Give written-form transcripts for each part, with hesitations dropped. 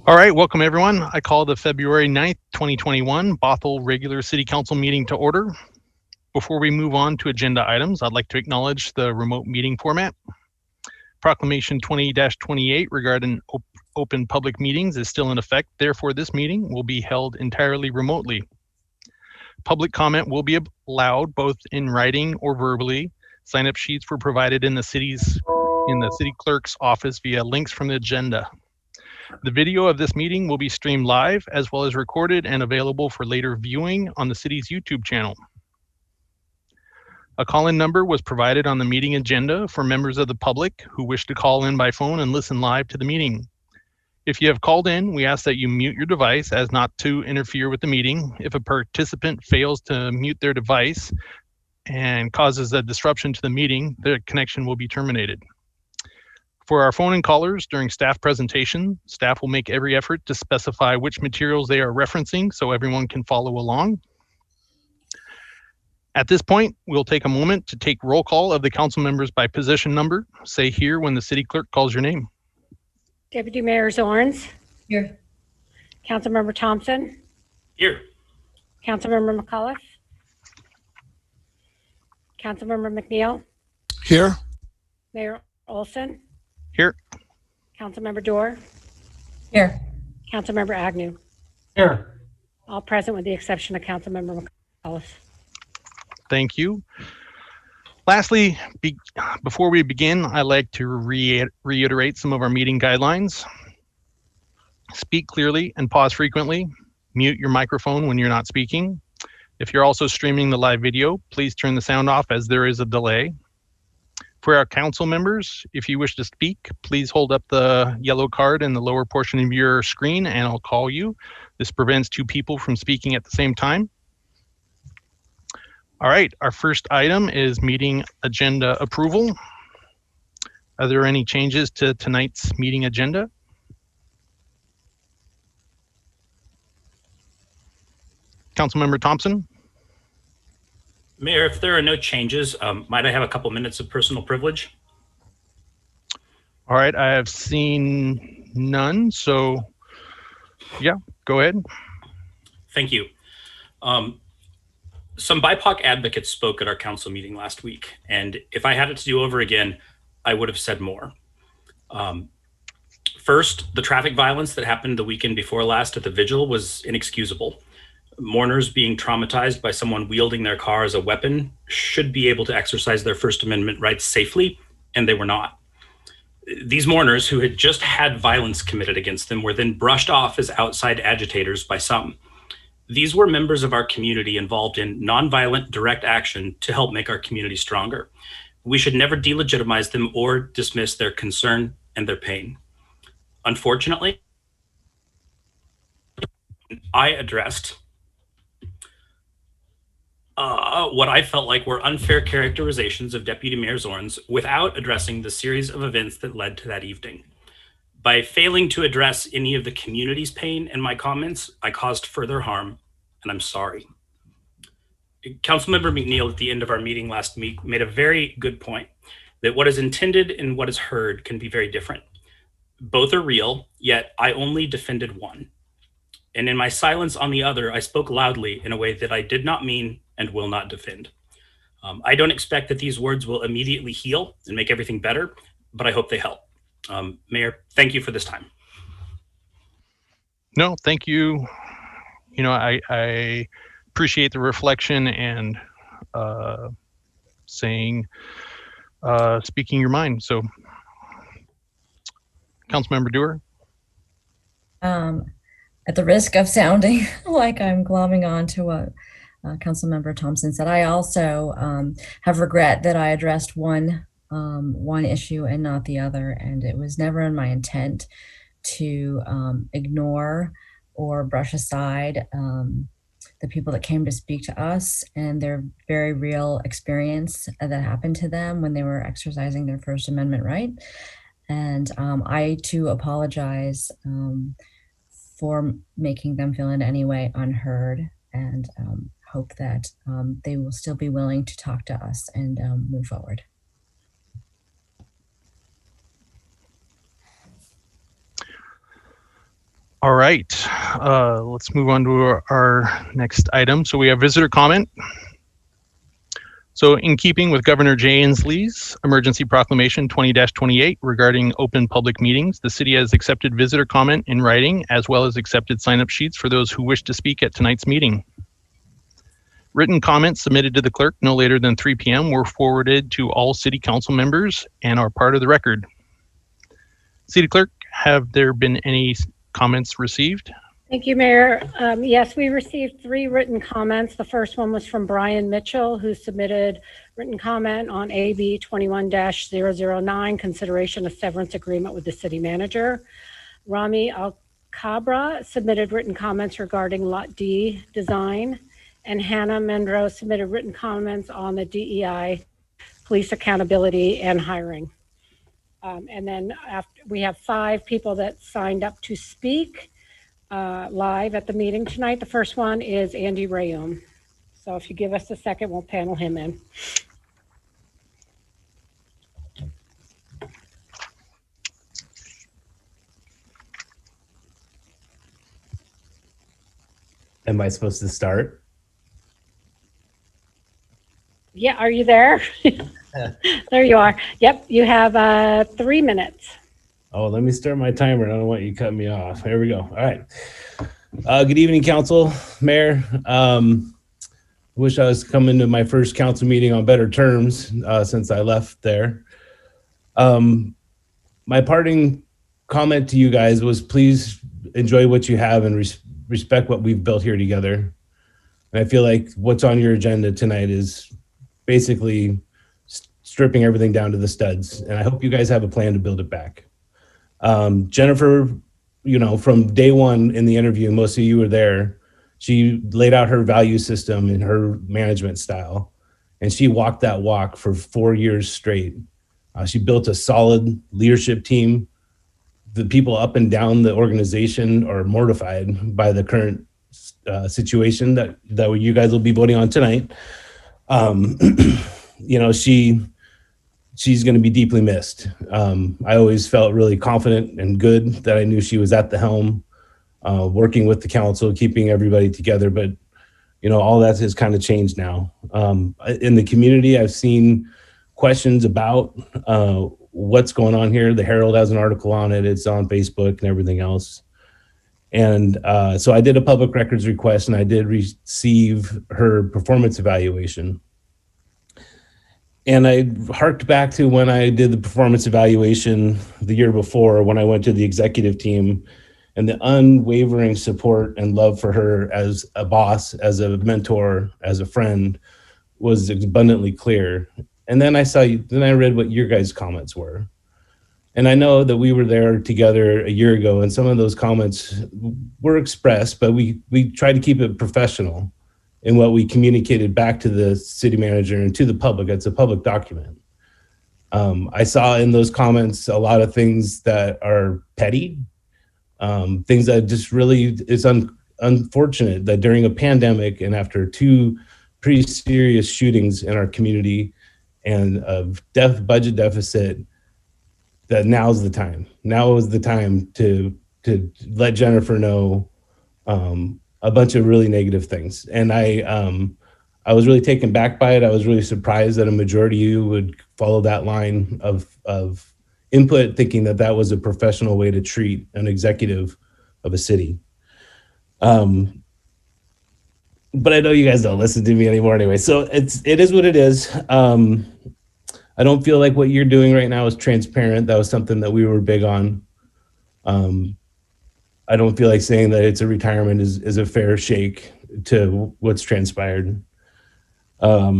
All right, welcome everyone. I call the February 9th, 2021 Bothell regular City Council meeting to order. Before we move on to agenda items, I'd like to acknowledge the remote meeting format. Proclamation 20-28 regarding open public meetings is still in effect. Therefore, this meeting will be held entirely remotely. Public comment will be allowed both in writing or verbally. Sign-up sheets were provided in the city clerk's office via links from the agenda. The video of this meeting will be streamed live as well as recorded and available for later viewing on the city's YouTube channel. A call-in number was provided on the meeting agenda for members of the public who wish to call in by phone and listen live to the meeting. If you have called in, we ask that you mute your device as not to interfere with the meeting. If a participant fails to mute their device and causes a disruption to the meeting, the connection will be terminated. For our phone-in callers during staff presentation, staff will make every effort to specify which materials they are referencing so everyone can follow along. At this point, we'll take a moment to take roll call of the council members by position number. Say here when the city clerk calls your name. Deputy Mayor Zorns. Here. Councilmember Thompson. Here. Councilmember McCullough. Councilmember McNeil. Here. Mayor Olson. Here. Councilmember Dorr. Here. Councilmember Agnew. Here. All present with the exception of Councilmember McCullough. Thank you. Lastly, before we begin, I'd like to reiterate some of our meeting guidelines. Speak clearly and pause frequently. Mute your microphone when you're not speaking. If you're also streaming the live video, please turn the sound off as there is a delay. For our council members, if you wish to speak, please hold up the yellow card in the lower portion of your screen and I'll call you. This prevents two people from speaking at the same time. All right, our first item is meeting agenda approval. Are there any changes to tonight's meeting agenda? Councilmember Thompson? Mayor, if there are no changes, might I have a couple minutes of personal privilege? All right, I have seen none, so yeah, go ahead. Thank you. Some BIPOC advocates spoke at our council meeting last week, and if I had it to do over again, I would have said more. First, the traffic violence that happened the weekend before last at the vigil was inexcusable. Mourners being traumatized by someone wielding their car as a weapon should be able to exercise their First Amendment rights safely, and they were not. These mourners, who had just had violence committed against them, were then brushed off as outside agitators by some. These were members of our community involved in nonviolent direct action to help make our community stronger. We should never delegitimize them or dismiss their concern and their pain. Unfortunately, I addressed what I felt like were unfair characterizations of Deputy Mayor Zorns without addressing the series of events that led to that evening. By failing to address any of the community's pain in my comments, I caused further harm, and I'm sorry. Councilmember McNeil at the end of our meeting last week made a very good point that what is intended and what is heard can be very different. Both are real, yet I only defended one. And in my silence on the other, I spoke loudly in a way that I did not mean and will not defend. I don't expect that these words will immediately heal and make everything better, but I hope they help. Mayor, thank you for this time. No, thank you. You know, I appreciate the reflection and speaking your mind. So, Councilmember Dewar. At the risk of sounding like I'm glomming on to what Councilmember Thompson said, I also have regret that I addressed one issue and not the other, and it was never in my intent to ignore or brush aside the people that came to speak to us and their very real experience that happened to them when they were exercising their First Amendment right. And I too apologize for making them feel in any way unheard, and hope that they will still be willing to talk to us and move forward. All right, let's move on to our next item. So we have visitor comment. So in keeping with Governor Jay Inslee's emergency proclamation 20-28 regarding open public meetings, the city has accepted visitor comment in writing as well as accepted sign-up sheets for those who wish to speak at tonight's meeting. Written comments submitted to the clerk no later than 3 p.m. were forwarded to all city council members and are part of the record. City Clerk, have there been any comments received? Thank you, Mayor. Yes, we received 3 written comments. The first one was from Brian Mitchell, who submitted written comment on AB 21-009, consideration of severance agreement with the city manager. Rami Al-Kabra submitted written comments regarding Lot D design, and Hannah Mendro submitted written comments on the DEI, police accountability and hiring. And then we have 5 people that signed up to speak live at the meeting tonight. The first one is Andy Rayum. So if you give us a second, we'll panel him in. Am I supposed to start? Yeah, are you there? There you are. Yep, you have 3 minutes. Oh, let me start my timer. I don't want you to cut me off. Here we go. All right. Good evening, council, mayor. Wish I was coming to my first council meeting on better terms since I left there. My parting comment to you guys was please enjoy what you have and respect what we've built here together. And I feel like what's on your agenda tonight is basically stripping everything down to the studs. And I hope you guys have a plan to build it back. Jennifer, you know, from day one in the interview, most of you were there, she laid out her value system and her management style, and she walked that walk for 4 years straight. She built a solid leadership team. The people up and down the organization are mortified by the current situation that you guys will be voting on tonight. You know, she's going to be deeply missed. I always felt really confident and good that I knew she was at the helm, working with the council, keeping everybody together. But, you know, all that has kind of changed now. In the community, I've seen questions about what's going on here. The Herald has an article on it. It's on Facebook and everything else. And so I did a public records request, and I did receive her performance evaluation. And I harked back to when I did the performance evaluation the year before, when I went to the executive team, and the unwavering support and love for her as a boss, as a mentor, as a friend was abundantly clear. And then I read what your guys' comments were. And I know that we were there together a year ago, and some of those comments were expressed, but we tried to keep it professional in what we communicated back to the city manager and to the public. It's a public document. I saw in those comments a lot of things that are petty, things that just really is unfortunate that during a pandemic and after 2 pretty serious shootings in our community and a budget deficit, that now's the time. Now is the time to let Jennifer know a bunch of really negative things. And I was really taken back by it. I was really surprised that a majority of you would follow that line of input, thinking that that was a professional way to treat an executive of a city. But I know you guys don't listen to me anymore anyway. So it is what it is. I don't feel like what you're doing right now is transparent. That was something that we were big on. I don't feel like saying that it's a retirement is a fair shake to what's transpired. I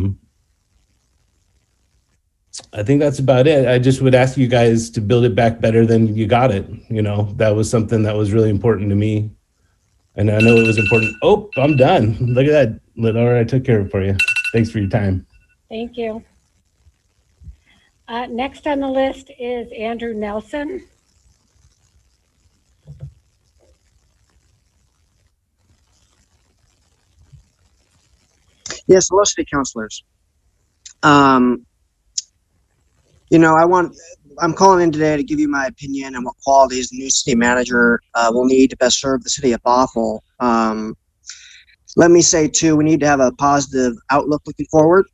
think that's about it. I just would ask you guys to build it back better than you got it. You know, that was something that was really important to me. And I know it was important. Oh, I'm done. Look at that. Lenore, I took care of it for you. Thanks for your time. Thank you. Next on the list is Andrew Nelson. Yes, hello, city councilors. You know, I'm calling in today to give you my opinion on what qualities the new city manager will need to best serve the city of Bothell. Let me say, too, we need to have a positive outlook looking forward,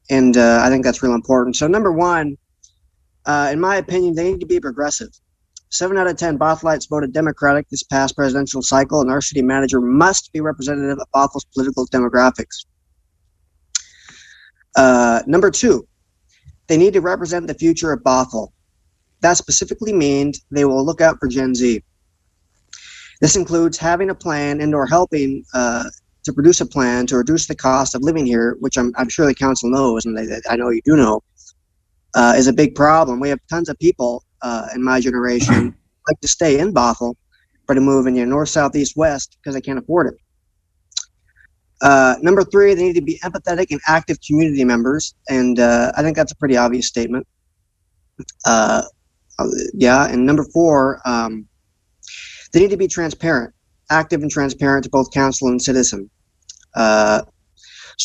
and I think that's real important. So, number one, in my opinion, they need to be progressive. 7 out of 10 Bothelites voted Democratic this past presidential cycle, and our city manager must be representative of Bothell's political demographics. Number two, they need to represent the future of Bothell. That specifically means they will look out for Gen Z. This includes having a plan and or helping to produce a plan to reduce the cost of living here, which I'm sure the council knows, and I know you do know, is a big problem. We have tons of people in my generation like to stay in Bothell, but to move in north, south, east, west because they can't afford it. Number three, they need to be empathetic and active community members, and I think that's a pretty obvious statement. Yeah, and number four, they need to be transparent, active and transparent to both council and citizen. So I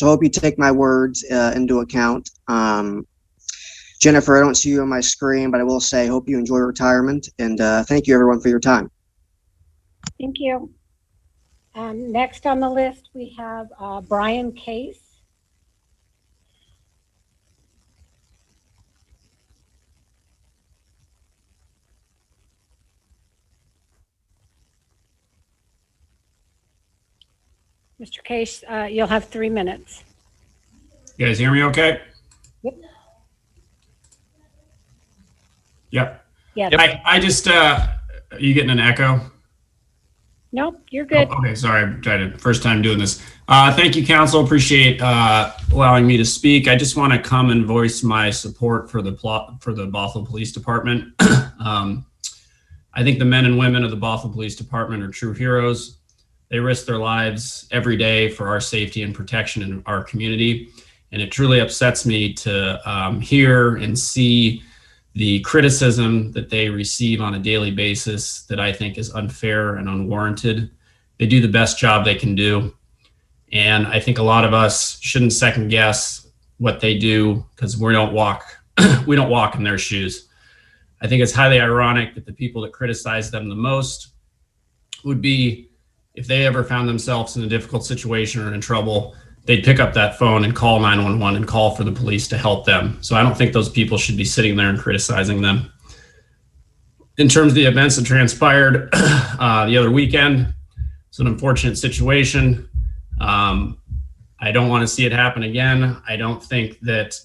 hope you take my words into account. Jennifer, I don't see you on my screen, but I will say, hope you enjoy retirement, and thank you everyone for your time. Thank you. Next on the list, we have Brian Case. Mr. Case, you'll have 3 minutes. You guys hear me okay? Yep. Yep. Yes. I just, are you getting an echo? Nope, you're good. Oh, okay, sorry, I'm trying to, first time doing this. Thank you, council. Appreciate allowing me to speak. I just want to come and voice my support for the Bothell Police Department. I think the men and women of the Bothell Police Department are true heroes. They risk their lives every day for our safety and protection in our community. And it truly upsets me to hear and see the criticism that they receive on a daily basis that I think is unfair and unwarranted. They do the best job they can do. And I think a lot of us shouldn't second guess what they do because we don't walk in their shoes. I think it's highly ironic that the people that criticize them the most would be, if they ever found themselves in a difficult situation or in trouble, they'd pick up that phone and call 911 and call for the police to help them. So I don't think those people should be sitting there and criticizing them. In terms of the events that transpired the other weekend, it's an unfortunate situation. I don't want to see it happen again. I don't think that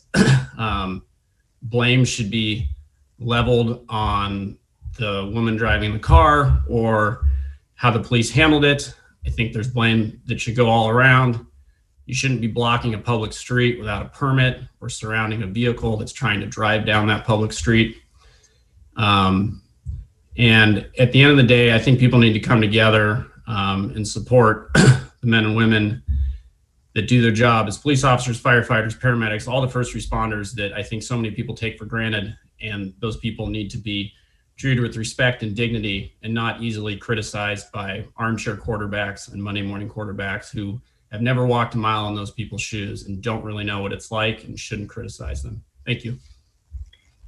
blame should be leveled on the woman driving the car or how the police handled it. I think there's blame that should go all around. You shouldn't be blocking a public street without a permit or surrounding a vehicle that's trying to drive down that public street. And at the end of the day, I think people need to come together and support the men and women that do their job as police officers, firefighters, paramedics, all the first responders that I think so many people take for granted. And those people need to be treated with respect and dignity and not easily criticized by armchair quarterbacks and Monday morning quarterbacks who have never walked a mile in those people's shoes and don't really know what it's like and shouldn't criticize them. Thank you.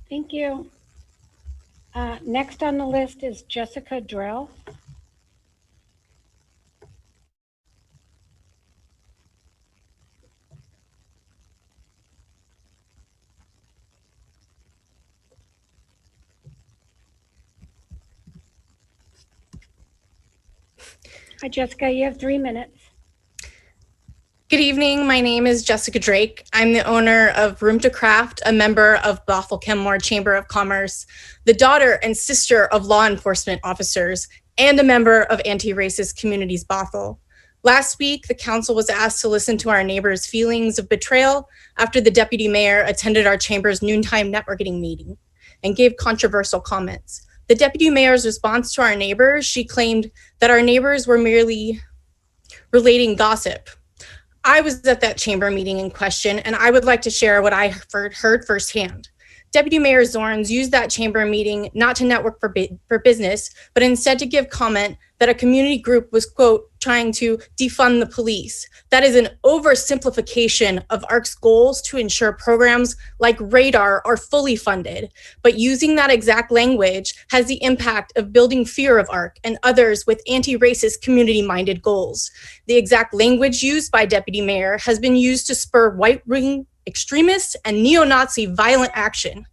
Thank you. Next on the list is Jessica Drell. Hi, Jessica, you have 3 minutes. Good evening. My name is Jessica Drake. I'm the owner of Room to Craft, a member of Bothell Kenmore Chamber of Commerce, the daughter and sister of law enforcement officers, and a member of Anti-Racist Communities Bothell. Last week, the council was asked to listen to our neighbors' feelings of betrayal after the deputy mayor attended our chamber's noontime networking meeting and gave controversial comments. The deputy mayor's response to our neighbors, she claimed that our neighbors were merely relating gossip. I was at that chamber meeting in question, and I would like to share what I heard firsthand. Deputy Mayor Zorns used that chamber meeting not to network for business, but instead to give comment that a community group was, quote, trying to defund the police. That is an oversimplification of ARC's goals to ensure programs like Radar are fully funded. But using that exact language has the impact of building fear of ARC and others with anti-racist community-minded goals. The exact language used by Deputy Mayor has been used to spur right-wing extremists and neo-Nazi violent action.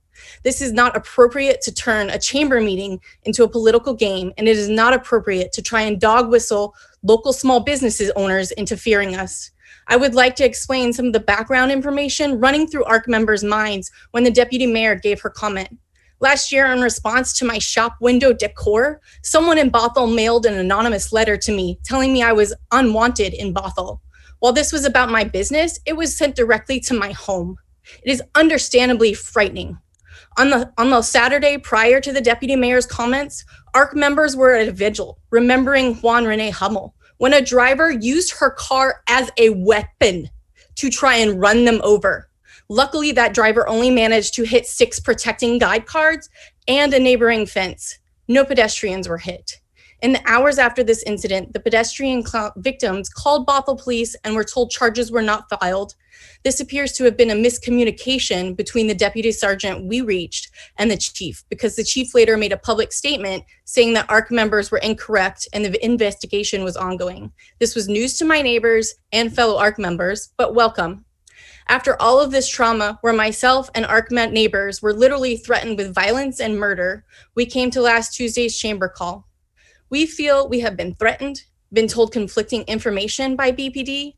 This is not appropriate to turn a chamber meeting into a political game, and it is not appropriate to try and dog whistle local small businesses owners into fearing us. I would like to explain some of the background information running through ARC members' minds when the deputy mayor gave her comment. Last year, in response to my shop window decor, someone in Bothell mailed an anonymous letter to me telling me I was unwanted in Bothell. While this was about my business, it was sent directly to my home. It is understandably frightening. On the Saturday prior to the deputy mayor's comments, ARC members were at a vigil, remembering Juan Rene Hummel, when a driver used her car as a weapon to try and run them over. Luckily, that driver only managed to hit 6 protecting guide cards and a neighboring fence. No pedestrians were hit. In the hours after this incident, the pedestrian victims called Bothell police and were told charges were not filed. This appears to have been a miscommunication between the deputy sergeant we reached and the chief, because the chief later made a public statement saying that ARC members were incorrect and the investigation was ongoing. This was news to my neighbors and fellow ARC members, but welcome. After all of this trauma, where myself and ARC neighbors were literally threatened with violence and murder, we came to last Tuesday's chamber call. We feel we have been threatened, been told conflicting information by BPD,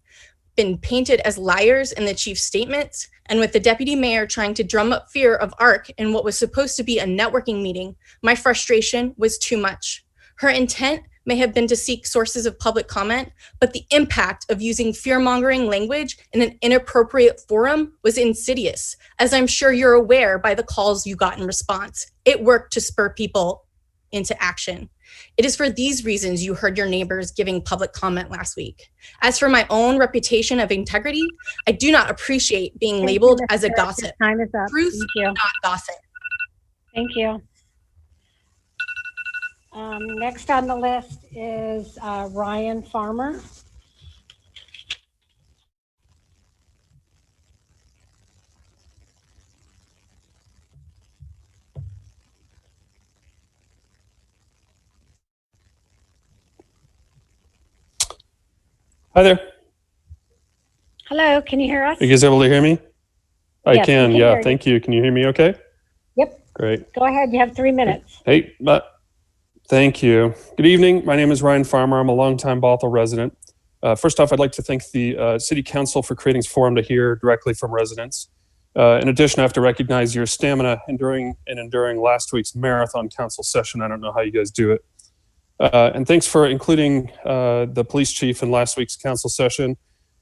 been painted as liars in the chief's statements, and with the deputy mayor trying to drum up fear of ARC in what was supposed to be a networking meeting, my frustration was too much. Her intent may have been to seek sources of public comment, but the impact of using fear-mongering language in an inappropriate forum was insidious, as I'm sure you're aware by the calls you got in response. It worked to spur people into action. It is for these reasons you heard your neighbors giving public comment last week. As for my own reputation of integrity, I do not appreciate being labeled as a gossip. Time is up. Truth, Thank you. not gossip. Thank you. Next on the list is Ryan Farmer. Hi there. Hello, can you hear us? Are you guys able to hear me? I Yes, we can. can Yeah, hear you. thank you. Can you hear me okay? Yep, Great. go ahead. You have 3 minutes. Hey, thank you. Good evening. My name is Ryan Farmer. I'm a longtime Bothell resident. First off, I'd like to thank the City Council for creating this forum to hear directly from residents. In addition, I have to recognize your stamina enduring last week's marathon council session. I don't know how you guys do it. And thanks for including the police chief in last week's council session.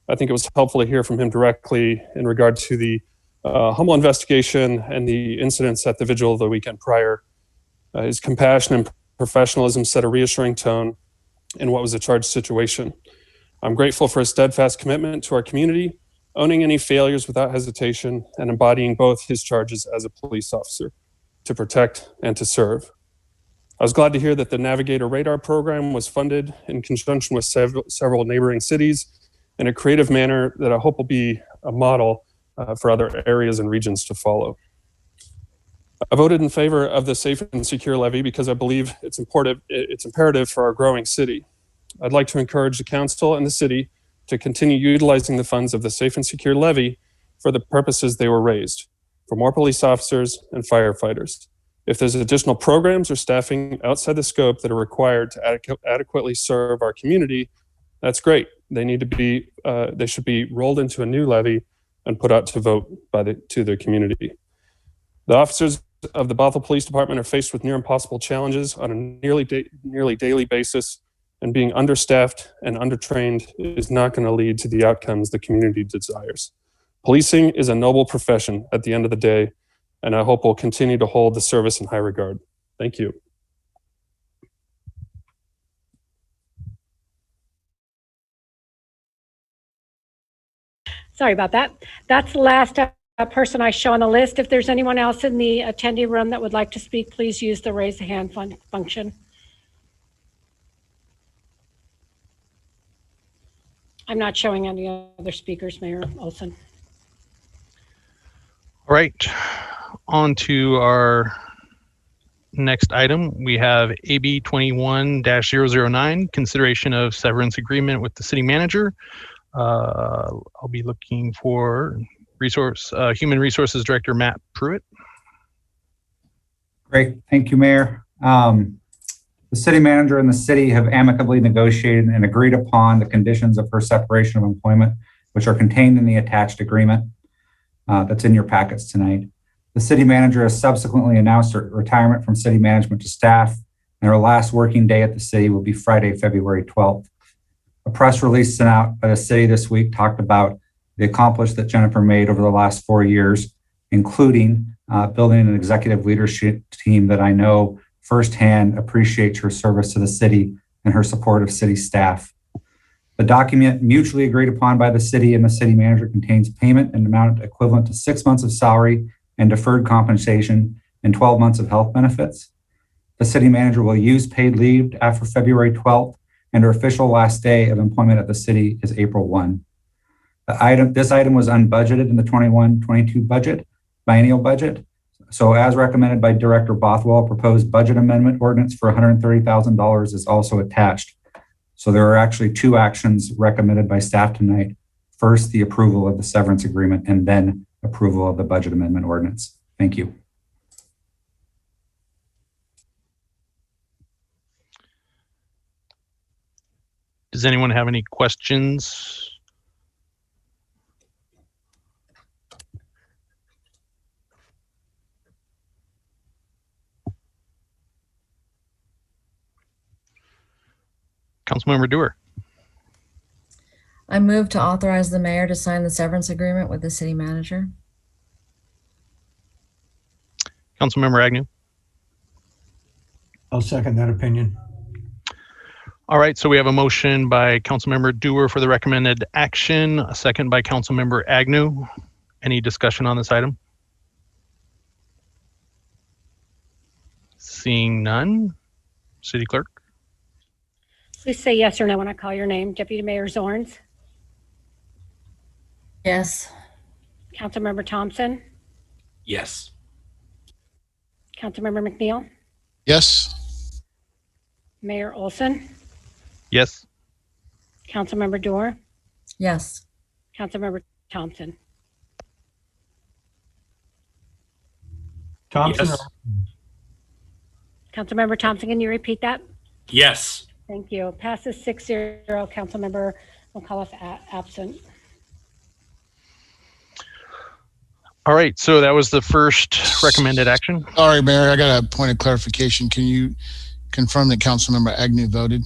I think it was helpful to hear from him directly in regard to the Hummel investigation and the incidents at the vigil of the weekend prior. His compassion and professionalism set a reassuring tone in what was a charged situation. I'm grateful for his steadfast commitment to our community, owning any failures without hesitation, and embodying both his charges as a police officer to protect and to serve. I was glad to hear that the Navigator Radar program was funded in conjunction with several neighboring cities in a creative manner that I hope will be a model for other areas and regions to follow. I voted in favor of the Safe and Secure Levy because I believe it's imperative for our growing city. I'd like to encourage the council and the city to continue utilizing the funds of the Safe and Secure Levy for the purposes they were raised, for more police officers and firefighters. If there's additional programs or staffing outside the scope that are required to adequately serve our community, that's great. They should be rolled into a new levy and put out to vote to the community. The officers of the Bothell Police Department are faced with near impossible challenges on a nearly daily basis, and being understaffed and undertrained is not going to lead to the outcomes the community desires. Policing is a noble profession at the end of the day, and I hope we'll continue to hold the service in high regard. Thank you. Sorry about that. That's the last person I show on the list. If there's anyone else in the attendee room that would like to speak, please use the raise the hand function. I'm not showing any other speakers, Mayor Olson. All right, on to our next item. We have AB 21-009, consideration of severance agreement with the city manager. I'll be looking for Human Resources Director Matt Pruitt. Great, thank you, Mayor. The city manager and the city have amicably negotiated and agreed upon the conditions of her separation of employment, which are contained in the attached agreement that's in your packets tonight. The city manager has subsequently announced her retirement from city management to staff, and her last working day at the city will be Friday, February 12th. A press release sent out by the city this week talked about the accomplishments that Jennifer made over the last 4 years, including building an executive leadership team that I know firsthand appreciates her service to the city and her support of city staff. The document mutually agreed upon by the city and the city manager contains payment in amount equivalent to 6 months of salary and deferred compensation and 12 months of health benefits. The city manager will use paid leave after February 12th, and her official last day of employment at the city is April 1. This item was unbudgeted in the 21-22 biennial budget. So as recommended by Director Bothell, proposed budget amendment ordinance for $130,000 is also attached. So there are actually 2 actions recommended by staff tonight. First, the approval of the severance agreement, and then approval of the budget amendment ordinance. Thank you. Does anyone have any questions? Councilmember Dewar. I move to authorize the mayor to sign the severance agreement with the city manager. Councilmember Agnew. I'll second that opinion. All right, so we have a motion by Councilmember Dewar for the recommended action, a second by Councilmember Agnew. Any discussion on this item? Seeing none. City Clerk. Please say yes or no when I call your name. Deputy Mayor Zorns, Yes. Councilmember Thompson, Yes. Councilmember McNeil, Yes. Mayor Olson, Yes. Councilmember Dewar, Yes. Councilmember Thompson. Thompson. Yes. Councilmember Thompson, can you repeat that? Yes. Thank you. Passes 6-0. Councilmember McAuliffe absent. All right, so that was the first recommended action. All right, Mayor, I got a point of clarification. Can you confirm that Councilmember Agnew voted? I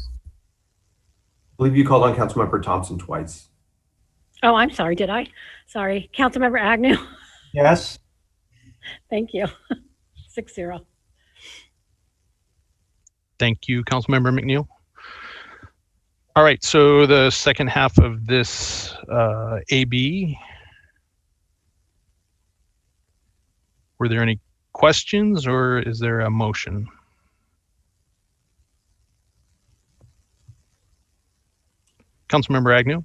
believe you called on Councilmember Thompson twice. Oh, I'm sorry. Did I? Sorry. Councilmember Agnew. Yes. Thank you. 6-0. Thank you, Councilmember McNeil. All right, so the second half of this AB, were there any questions or is there a motion? Councilmember Agnew.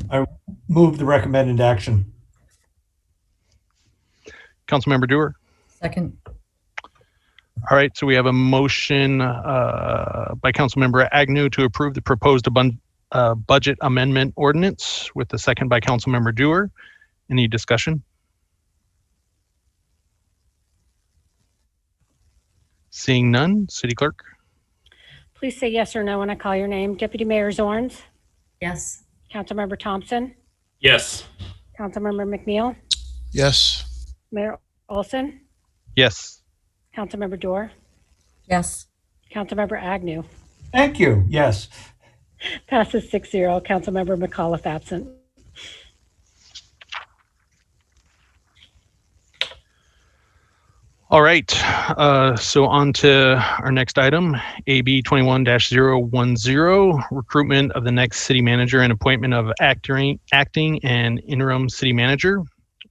I move the recommended action. Councilmember Dewar. Second. All right, so we have a motion by Councilmember Agnew to approve the proposed budget amendment ordinance with the second by Councilmember Dewar. Any discussion? Seeing none, City Clerk. Please say yes or no when I call your name. Deputy Mayor Zorns, Yes. Councilmember Thompson, Yes. Councilmember McNeil, Yes. Mayor Olson, Yes. Councilmember Dewar, Yes. Councilmember Agnew. Thank you. Yes. Passes 6-0. Councilmember McAuliffe absent. All right, so on to our next item, AB 21-010, recruitment of the next city manager and appointment of acting and interim city manager.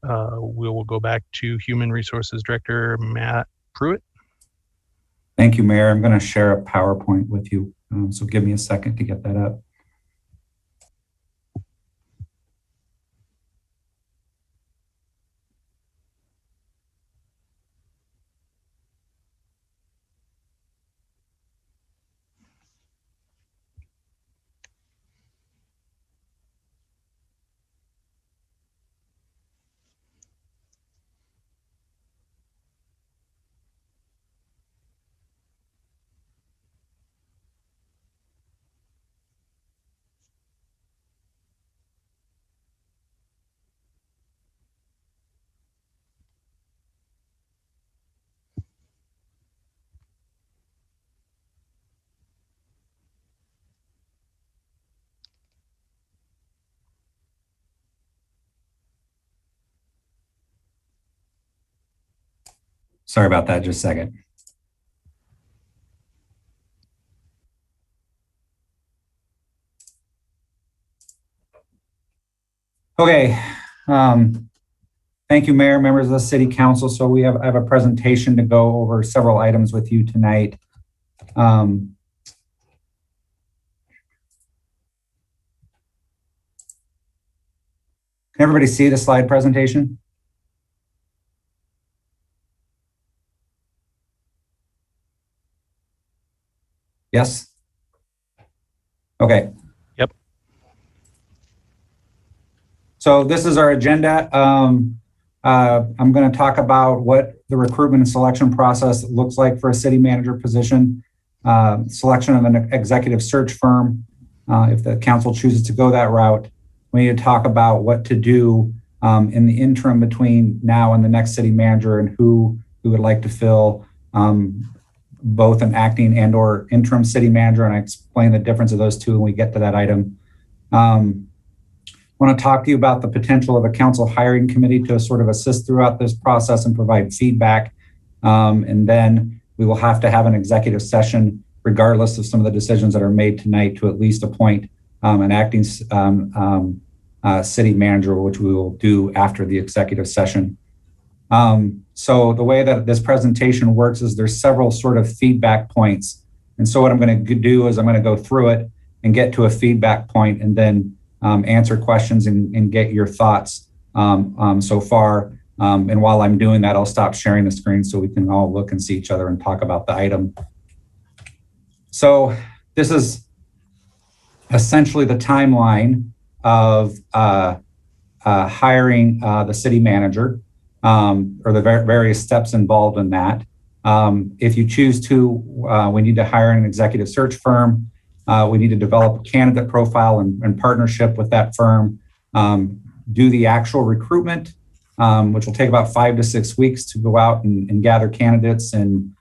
We will go back to Human Resources Director Matt Pruitt. Thank you, Mayor. I'm going to share a PowerPoint with you. So give me a second to get that up. Sorry about that, just a second. Okay. Thank you, Mayor, members of the City Council. So I have a presentation to go over several items with you tonight. Can everybody see the slide presentation? Yes? Okay. Yep. So this is our agenda. I'm going to talk about what the recruitment and selection process looks like for a city manager position, selection of an executive search firm, if the council chooses to go that route. We need to talk about what to do in the interim between now and the next city manager, and who we would like to fill both an acting and or interim city manager. And I explain the difference of those two when we get to that item. I want to talk to you about the potential of a council hiring committee to sort of assist throughout this process and provide feedback. And then we will have to have an executive session, regardless of some of the decisions that are made tonight, to at least appoint an acting city manager, which we will do after the executive session. So the way that this presentation works is there's several sort of feedback points. And so what I'm going to do is I'm going to go through it and get to a feedback point, and then answer questions and get your thoughts so far. And while I'm doing that, I'll stop sharing the screen so we can all look and see each other and talk about the item. So this is essentially the timeline of hiring the city manager, or the various steps involved in that. If you choose to, we need to hire an executive search firm. We need to develop a candidate profile in partnership with that firm, do the actual recruitment, which will take about 5 to 6 weeks to go out and gather candidates and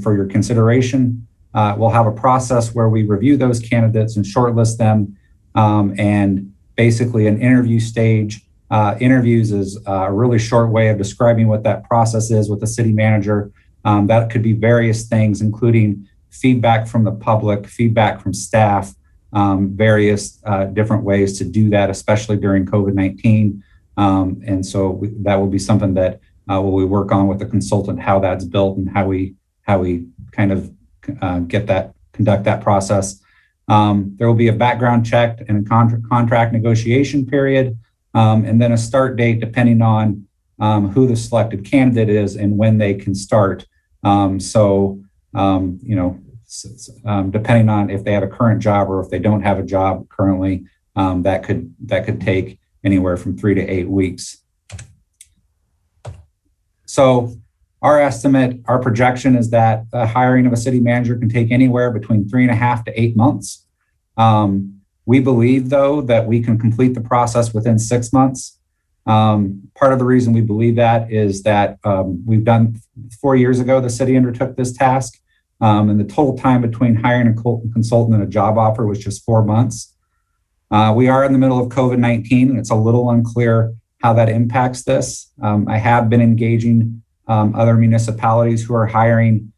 for your consideration. We'll have a process where we review those candidates and shortlist them, and basically an interview stage. Interviews is a really short way of describing what that process is with the city manager. That could be various things, including feedback from the public, feedback from staff, various different ways to do that, especially during COVID-19. And so that will be something that we work on with the consultant, how that's built and how we kind of conduct that process. There will be a background check and a contract negotiation period, and then a start date depending on who the selected candidate is and when they can start. Depending on if they have a current job or if they don't have a job currently, that could take anywhere from 3 to 8 weeks. So our estimate, our projection is that the hiring of a city manager can take anywhere between 3.5 to 8 months. We believe, though, that we can complete the process within 6 months. Part of the reason we believe that is that we've done 4 years ago, the city undertook this task, and the total time between hiring a consultant and a job offer was just 4 months. We are in the middle of COVID-19, and it's a little unclear how that impacts this. I have been engaging other municipalities who are hiring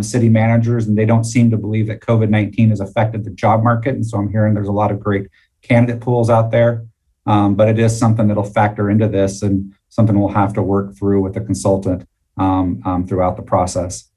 city managers, and they don't seem to believe that COVID-19 has affected the job market. And so I'm hearing there's a lot of great candidate pools out there. But it is something that'll factor into this, and something we'll have to work through with the consultant throughout the process.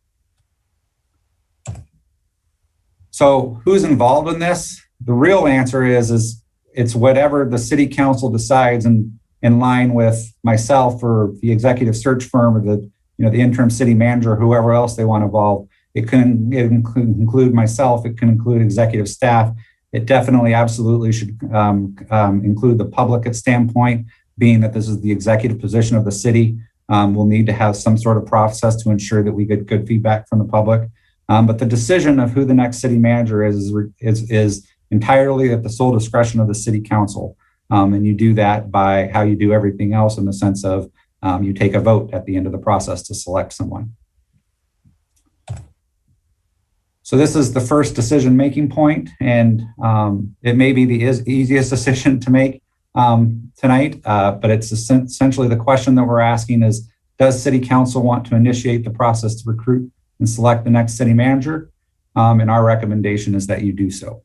So who's involved in this? The real answer is it's whatever the city council decides, and in line with myself or the executive search firm or the interim city manager, or whoever else they want to involve. It can include myself. It can include executive staff. It definitely, absolutely should include the public at standpoint, being that this is the executive position of the city. We'll need to have some sort of process to ensure that we get good feedback from the public. But the decision of who the next city manager is entirely at the sole discretion of the city council. And you do that by how you do everything else, in the sense of you take a vote at the end of the process to select someone. So this is the first decision-making point, and it may be the easiest decision to make tonight, but it's essentially the question that we're asking is, Does City Council want to initiate the process to recruit and select the next city manager? And our recommendation is that you do so.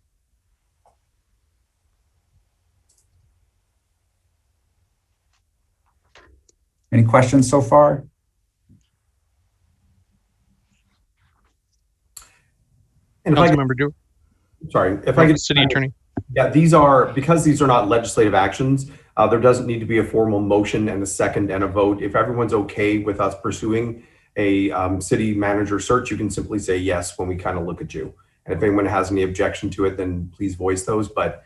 Any questions so far? And if I could, Councilmember Dewar. sorry, if I could, City Attorney. Yeah, because these are not legislative actions, there doesn't need to be a formal motion and a second and a vote. If everyone's okay with us pursuing a city manager search, you can simply say yes when we kind of look at you. And if anyone has any objection to it, then please voice those. But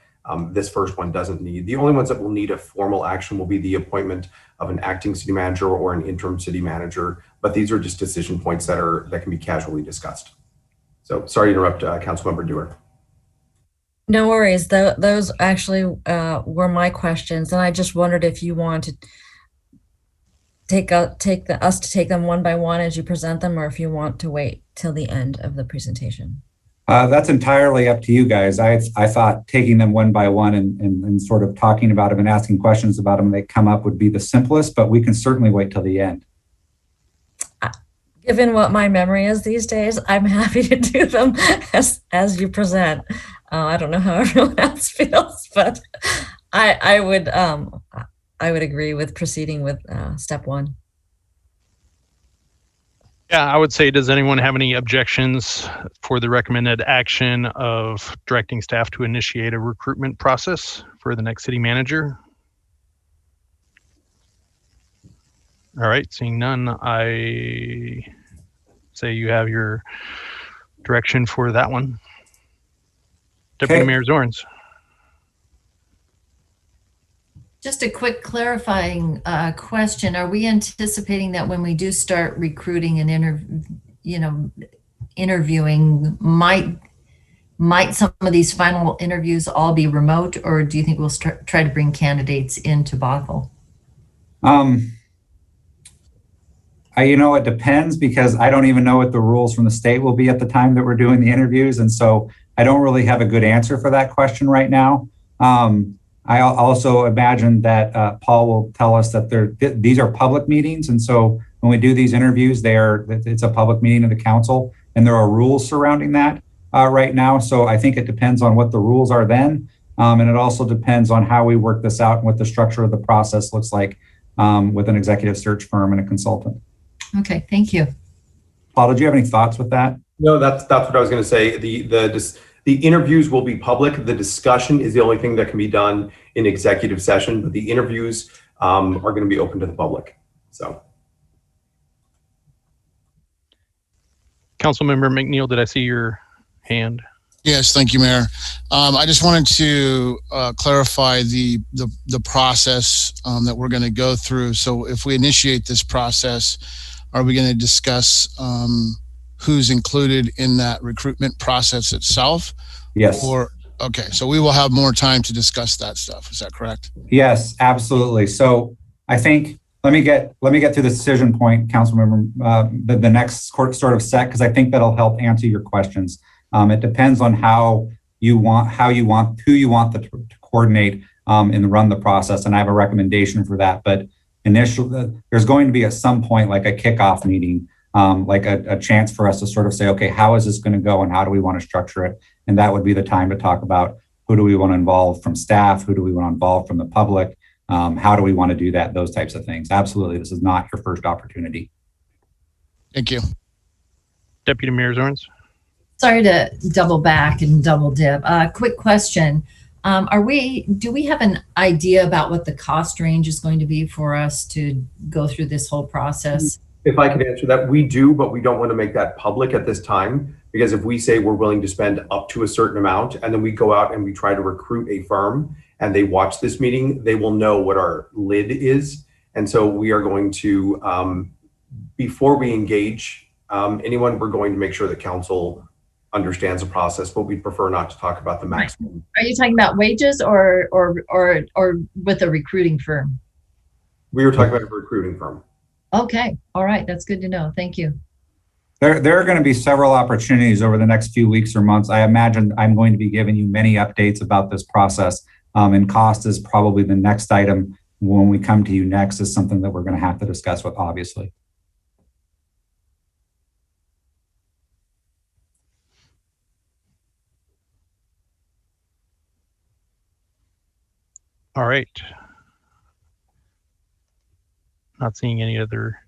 this first one doesn't need. The only ones that will need a formal action will be the appointment of an acting city manager or an interim city manager. But these are just decision points that can be casually discussed. So sorry to interrupt, Councilmember Dewar. No worries. Those actually were my questions, and I just wondered if you want to take them one by one as you present them, or if you want to wait till the end of the presentation. That's entirely up to you guys. I thought taking them one by one and sort of talking about them and asking questions about them, they come up would be the simplest, but we can certainly wait till the end. Given what my memory is these days, I'm happy to do them as you present. I don't know how everyone else feels, but I would agree with proceeding with step one. Yeah, I would say, does anyone have any objections for the recommended action of directing staff to initiate a recruitment process for the next city manager? All right, seeing none, I say you have your direction for that one. Deputy Okay. Mayor Zorns. Just a quick clarifying question. Are we anticipating that when we do start recruiting and interviewing, might some of these final interviews all be remote, or do you think we'll try to bring candidates into Bothell? It depends, because I don't even know what the rules from the state will be at the time that we're doing the interviews. And so I don't really have a good answer for that question right now. I also imagine that Paul will tell us that these are public meetings. And so when we do these interviews, it's a public meeting of the council, and there are rules surrounding that right now. So I think it depends on what the rules are then. And it also depends on how we work this out and what the structure of the process looks like with an executive search firm and a consultant. Okay, thank you. Paul, did you have any thoughts with that? No, that's what I was going to say. The interviews will be public. The discussion is the only thing that can be done in executive session, but the interviews are going to be open to the public. So, Councilmember McNeil, did I see your hand? Yes, thank you, Mayor. I just wanted to clarify the process that we're going to go through. So if we initiate this process, are we going to discuss who's included in that recruitment process itself? Yes. Okay, so we will have more time to discuss that stuff. Is that correct? Yes, absolutely. So I think let me get to the decision point, Councilmember, the next sort of set, because I think that'll help answer your questions. It depends on who you want to coordinate and run the process, and I have a recommendation for that. But initially, there's going to be at some point like a kickoff meeting, like a chance for us to sort of say, okay, how is this going to go and how do we want to structure it? And that would be the time to talk about who do we want to involve from staff, who do we want to involve from the public, how do we want to do that, those types of things. Absolutely, this is not your first opportunity. Thank you. Deputy Mayor Zorns. Sorry to double back and double dip. Quick question. Do we have an idea about what the cost range is going to be for us to go through this whole process? if I could answer that, we do, but we don't want to make that public at this time, because if we say we're willing to spend up to a certain amount and then we go out and we try to recruit a firm and they watch this meeting, they will know what our lid is. And so we are going to, before we engage anyone, we're going to make sure that council understands the process, but we'd prefer not to talk about the maximum. Are you talking about wages or with a recruiting firm? We were talking about a recruiting firm. Okay. All right. That's good to know. Thank you. There are going to be several opportunities over the next few weeks or months. I imagine I'm going to be giving you many updates about this process, and cost is probably the next item when we come to you next is something that we're going to have to discuss with, obviously. All right. Not seeing any other.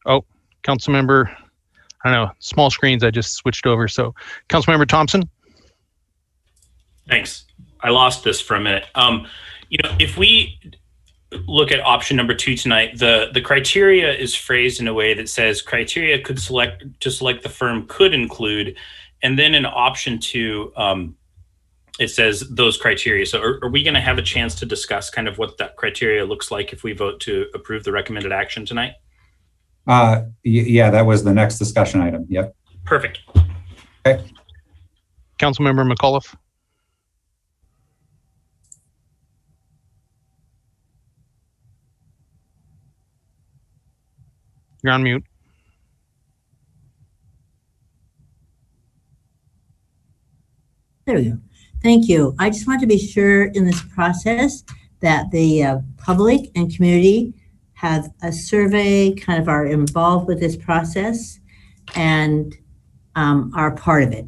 Oh, Councilmember, I don't know, small screens I just switched over. So Councilmember Thompson. Thanks. I lost this for a minute. If we look at option number 2 tonight, the criteria is phrased in a way that says criteria could select the firm could include, and then in option 2, it says those criteria. So are we going to have a chance to discuss kind of what that criteria looks like if we vote to approve the recommended action tonight? Yeah, that was the next discussion item. Yep. Perfect. Okay. Councilmember McAuliffe. You're on mute. There we go. Thank you. I just want to be sure in this process that the public and community have a survey, kind of are involved with this process and are part of it.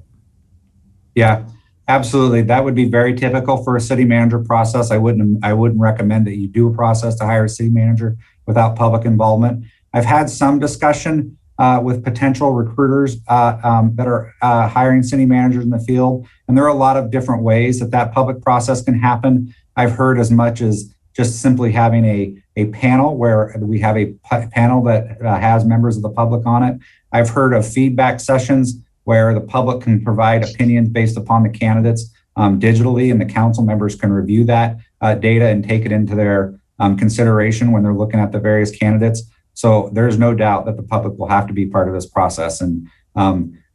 Yeah, absolutely. That would be very typical for a city manager process. I wouldn't recommend that you do a process to hire a city manager without public involvement. I've had some discussion with potential recruiters that are hiring city managers in the field. And there are a lot of different ways that public process can happen. I've heard as much as just simply having a panel where we have a panel that has members of the public on it. I've heard of feedback sessions where the public can provide opinions based upon the candidates digitally, and the council members can review that data and take it into their consideration when they're looking at the various candidates. So there's no doubt that the public will have to be part of this process. And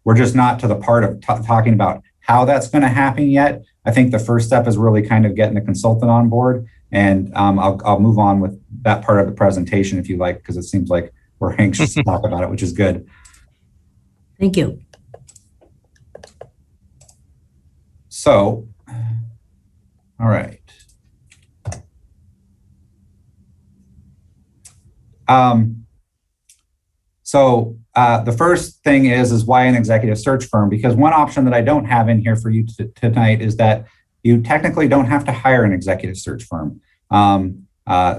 we're just not to the part of talking about how that's going to happen yet. I think the first step is really kind of getting the consultant on board. And I'll move on with that part of the presentation if you like, because it seems like we're anxious to talk about it, which is good. Thank you. So, all right. The first thing is why an executive search firm? Because one option that I don't have in here for you tonight is that you technically don't have to hire an executive search firm.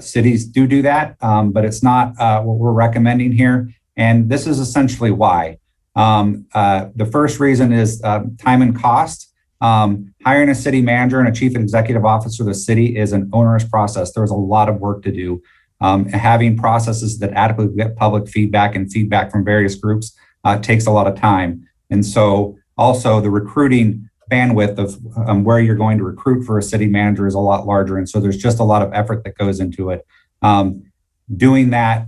Cities do that, but it's not what we're recommending here. And this is essentially why. The first reason is time and cost. Hiring a city manager and a chief executive officer of the city is an onerous process. There's a lot of work to do. Having processes that adequately get public feedback and feedback from various groups takes a lot of time. And so also the recruiting bandwidth of where you're going to recruit for a city manager is a lot larger. And so there's just a lot of effort that goes into it. Doing that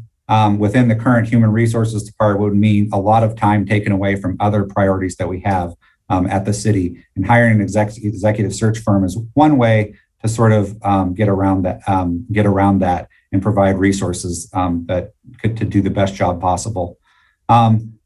within the current human resources department would mean a lot of time taken away from other priorities that we have at the city. And hiring an executive search firm is one way to sort of get around that and provide resources that could to do the best job possible.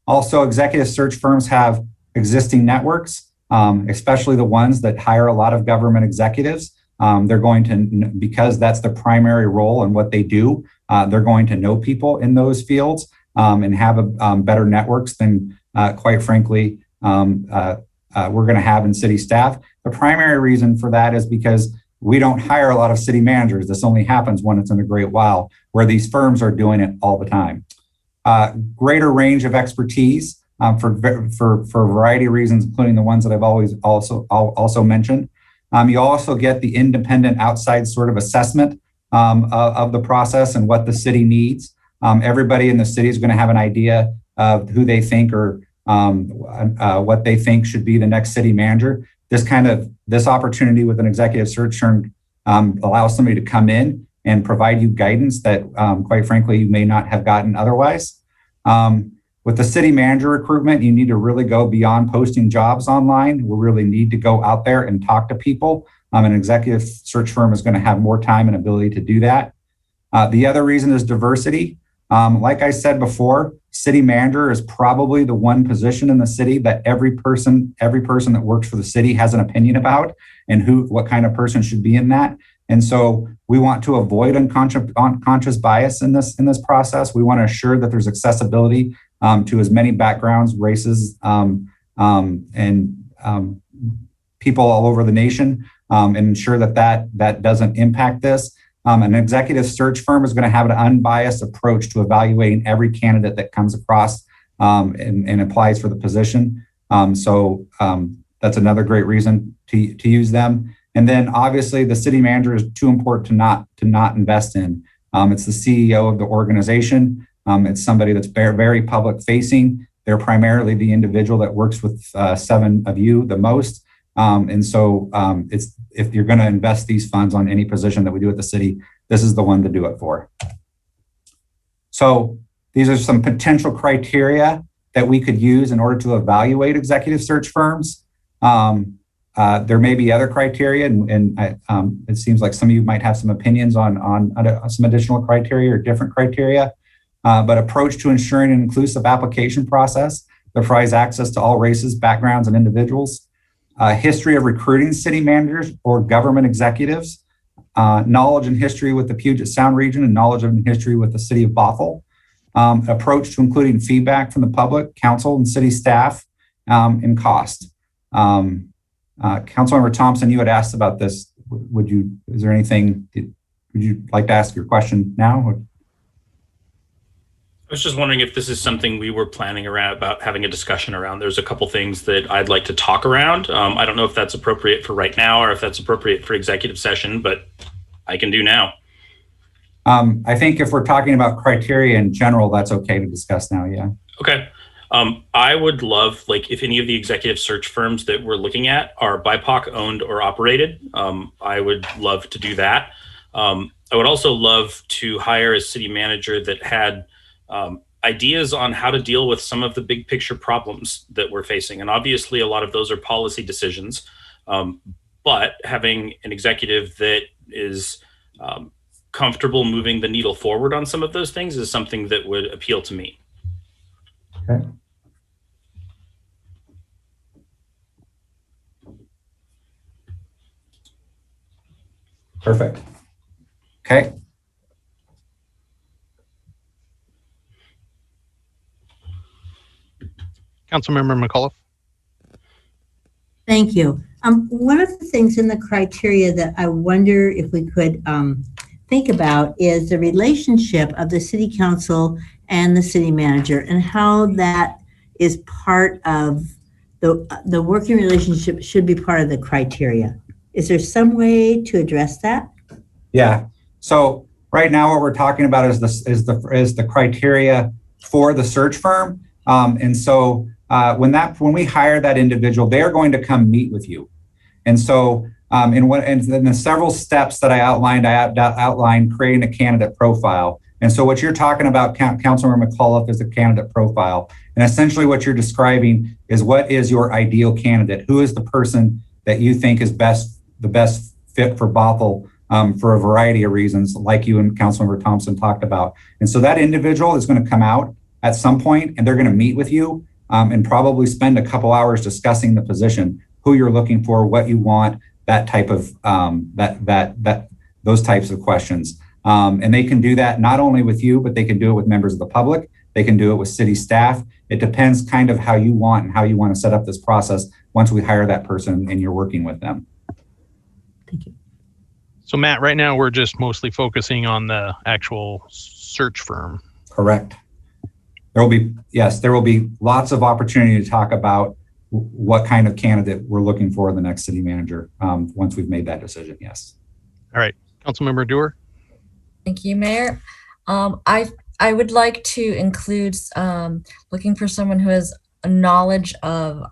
Also, executive search firms have existing networks, especially the ones that hire a lot of government executives. They're going to, because that's the primary role and what they do, they're going to know people in those fields and have better networks than, quite frankly, we're going to have in city staff. The primary reason for that is because we don't hire a lot of city managers. This only happens when it's in a great while, where these firms are doing it all the time. Greater range of expertise for a variety of reasons, including the ones that I've always also mentioned. You also get the independent outside sort of assessment of the process and what the city needs. Everybody in the city is going to have an idea of who they think or what they think should be the next city manager. This opportunity with an executive search firm allows somebody to come in and provide you guidance that, quite frankly, you may not have gotten otherwise. With the city manager recruitment, you need to really go beyond posting jobs online. We really need to go out there and talk to people. An executive search firm is going to have more time and ability to do that. The other reason is diversity. Like I said before, city manager is probably the one position in the city that every person that works for the city has an opinion about and what kind of person should be in that. And so we want to avoid unconscious bias in this process. We want to assure that there's accessibility to as many backgrounds, races, and people all over the nation, and ensure that doesn't impact this. An executive search firm is going to have an unbiased approach to evaluating every candidate that comes across and applies for the position. So that's another great reason to use them. And then obviously the city manager is too important to not invest in. It's the CEO of the organization. It's somebody that's very, very public facing. They're primarily the individual that works with 7 of you the most. And so if you're going to invest these funds on any position that we do at the city, this is the one to do it for. So these are some potential criteria that we could use in order to evaluate executive search firms. There may be other criteria, and it seems like some of you might have some opinions on some additional criteria or different criteria, but approach to ensuring an inclusive application process that provides access to all races, backgrounds, and individuals. History of recruiting city managers or government executives, knowledge and history with the Puget Sound region, and knowledge and history with the city of Bothell. Approach to including feedback from the public, council, and city staff, and cost. Councilmember Thompson, you had asked about this. Would you like to ask your question now? I was just wondering if this is something we were planning around about having a discussion around. There's a couple things that I'd like to talk around. I don't know if that's appropriate for right now or if that's appropriate for executive session, but I can do now. I think if we're talking about criteria in general, that's okay to discuss now, yeah. Okay. I would love, like, if any of the executive search firms that we're looking at are BIPOC owned or operated, I would love to do that. I would also love to hire a city manager that had ideas on how to deal with some of the big picture problems that we're facing. And obviously a lot of those are policy decisions, but having an executive that is comfortable moving the needle forward on some of those things is something that would appeal to me. Okay. Perfect. Okay. Councilmember McAuliffe. Thank you. One of the things in the criteria that I wonder if we could think about is the relationship of the city council and the city manager, and how that is part of the working relationship should be part of the criteria. Is there some way to address that? Yeah. So right now, what we're talking about is the criteria for the search firm, and so when we hire that individual, they're going to come meet with you, and so in the several steps that I outlined creating a candidate profile. And so what you're talking about, Councilmember McAuliffe, is a candidate profile. And essentially what you're describing is what is your ideal candidate? Who is the person that you think is the best fit for Bothell for a variety of reasons, like you and Councilmember Thompson talked about. And so that individual is going to come out at some point and they're going to meet with you and probably spend a couple hours discussing the position, who you're looking for, what you want, that type of, those types of questions. And they can do that not only with you, but they can do it with members of the public. They can do it with city staff. It depends kind of how you want and how you want to set up this process once we hire that person and you're working with them. Thank you. So Matt, right now we're just mostly focusing on the actual search firm. Correct. There will be lots of opportunity to talk about what kind of candidate we're looking for in the next city manager once we've made that decision. Yes. All right. Councilmember Dewar. Thank you, Mayor. I would like to include looking for someone who has a knowledge of,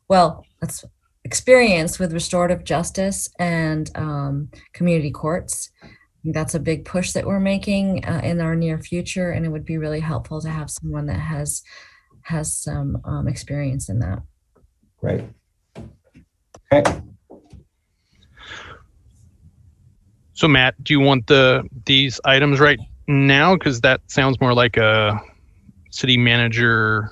that's experience with restorative justice and community courts. I think that's a big push that we're making in our near future, and it would be really helpful to have someone that has some experience in that. Right. Okay. So Matt, do you want these items right now? Because that sounds more like a city manager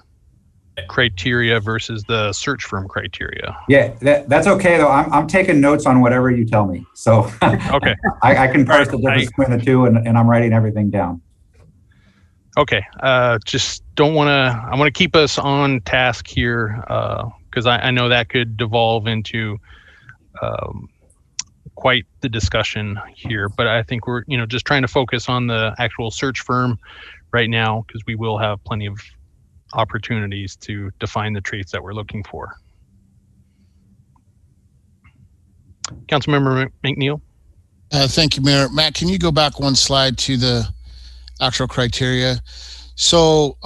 criteria versus the search firm criteria. Yeah, that's okay though. I'm taking notes on whatever you tell me. So Okay. I can parse All the right, difference between the two, and I'm writing everything down. Okay. Just don't want to, I want to keep us on task here because I know that could devolve into quite the discussion here, but I think we're, just trying to focus on the actual search firm right now because we will have plenty of opportunities to define the traits that we're looking for. Councilmember McNeil. Thank you, Mayor. Matt, can you go back one slide to the actual criteria? So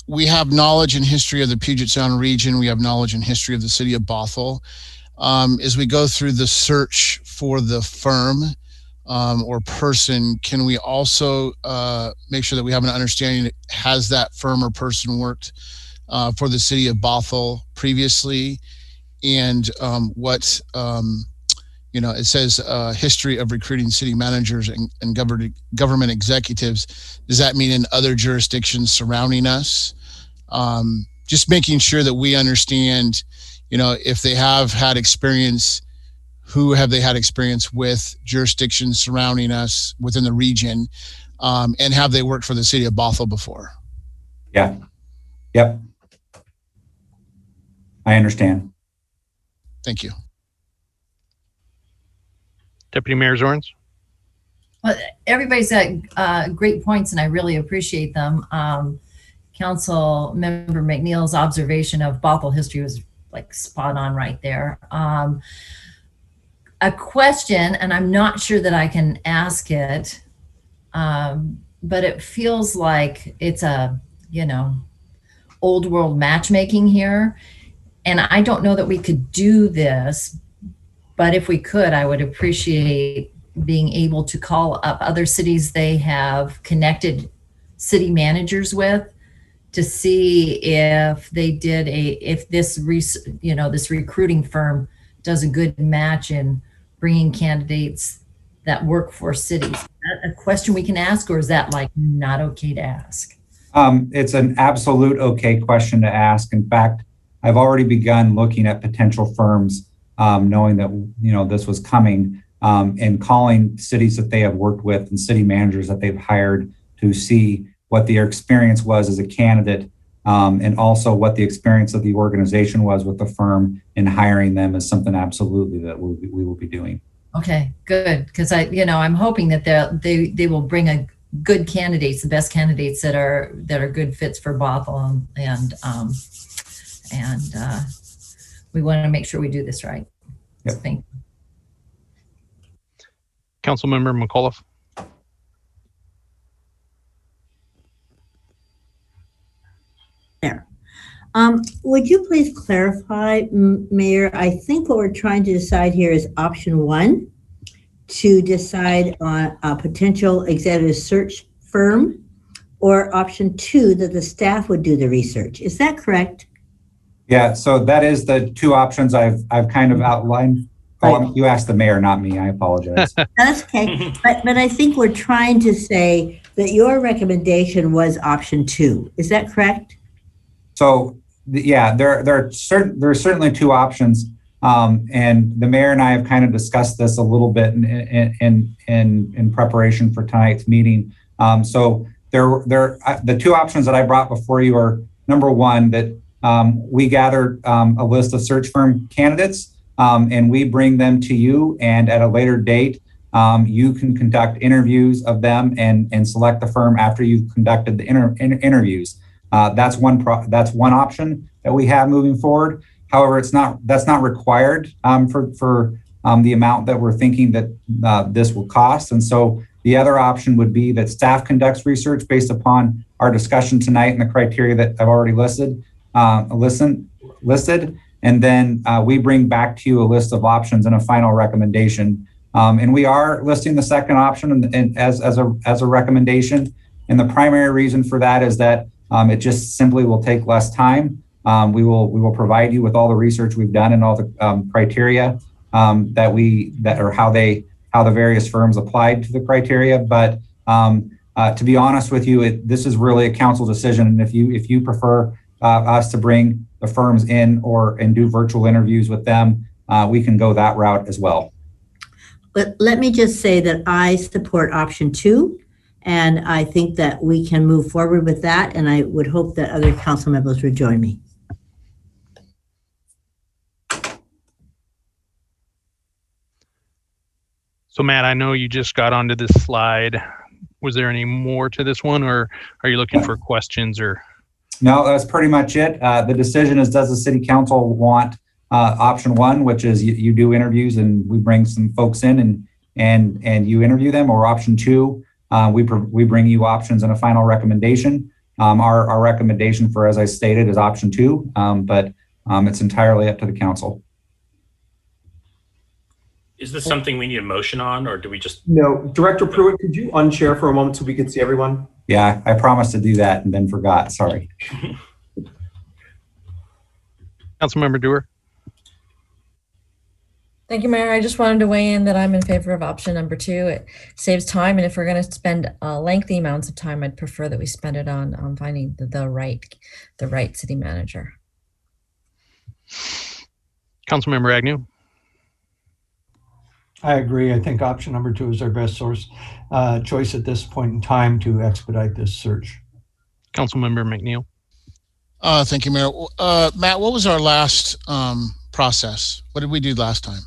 we have knowledge and history of the Puget Sound region. We have knowledge and history of the city of Bothell. As we go through the search for the firm or person, can we also make sure that we have an understanding, has that firm or person worked for the city of Bothell previously? And what, it says history of recruiting city managers and government executives. Does that mean in other jurisdictions surrounding us? Just making sure that we understand, if they have had experience, who have they had experience with jurisdictions surrounding us within the region, and have they worked for the city of Bothell before? Yeah. Yep. I understand. Thank you. Deputy Mayor Zorns. Well, everybody's got great points, and I really appreciate them. Council Member McNeil's observation of Bothell history was like spot on right there. A question, and I'm not sure that I can ask it, but it feels like it's a, old world matchmaking here. And I don't know that we could do this, but if we could, I would appreciate being able to call up other cities they have connected city managers with to see if they did if this recruiting firm does a good match in bringing candidates that work for cities. Is that a question we can ask, or is that like not okay to ask? It's an absolute okay question to ask. In fact, I've already begun looking at potential firms, knowing that, this was coming, and calling cities that they have worked with and city managers that they've hired to see what their experience was as a candidate, and also what the experience of the organization was with the firm in hiring them is something absolutely that we will be doing. Okay, good. Because I'm hoping that they will bring a good candidates, the best candidates that are good fits for Bothell, and we want to make sure we do this right. Yep. So thank you. Councilmember McAuliffe. There. Would you please clarify, Mayor? I think what we're trying to decide here is option 1, to decide on a potential executive search firm, or option 2, that the staff would do the research. Is that correct? Yeah, so that is the two options I've kind of outlined. Oh, you asked the mayor, not me. I apologize. That's okay. But I think we're trying to say that your recommendation was option 2. Is that correct? So yeah, there are certainly two options, and the mayor and I have kind of discussed this a little bit in preparation for tonight's meeting. So the two options that I brought before you are, number one, that we gather a list of search firm candidates, and we bring them to you, and at a later date, you can conduct interviews of them and select the firm after you've conducted the interviews. That's one option that we have moving forward. However, that's not required for the amount that we're thinking that this will cost. And so the other option would be that staff conducts research based upon our discussion tonight and the criteria that I've already listed, and then we bring back to you a list of options and a final recommendation. And we are listing the second option and as a recommendation. And the primary reason for that is that it just simply will take less time. We will provide you with all the research we've done and all the criteria how the various firms applied to the criteria. But to be honest with you, this is really a council decision. And if you prefer us to bring the firms in and do virtual interviews with them, we can go that route as well. Let me just say that I support option 2, and I think that we can move forward with that, and I would hope that other council members would join me. So Matt, I know you just got onto this slide. Was there any more to this one, or are you looking for questions or? No, that's pretty much it. The decision is, does the city council want option 1, which is you do interviews and we bring some folks in and you interview them, or option 2, we bring you options and a final recommendation. Our recommendation for, as I stated, is option 2, but it's entirely up to the council. Is this something we need a motion on, or do we just? No, Director Pruitt, could you unshare for a moment so we can see everyone? Yeah, I promised to do that and then forgot, sorry. Councilmember Dewar. Thank you, Mayor. I just wanted to weigh in that I'm in favor of option number 2. It saves time, and if we're going to spend lengthy amounts of time, I'd prefer that we spend it on finding the right city manager. Councilmember Agnew. I agree. I think option number 2 is our best choice at this point in time to expedite this search. Councilmember McNeil. Thank you, Mayor. Matt, what was our last process? What did we do last time?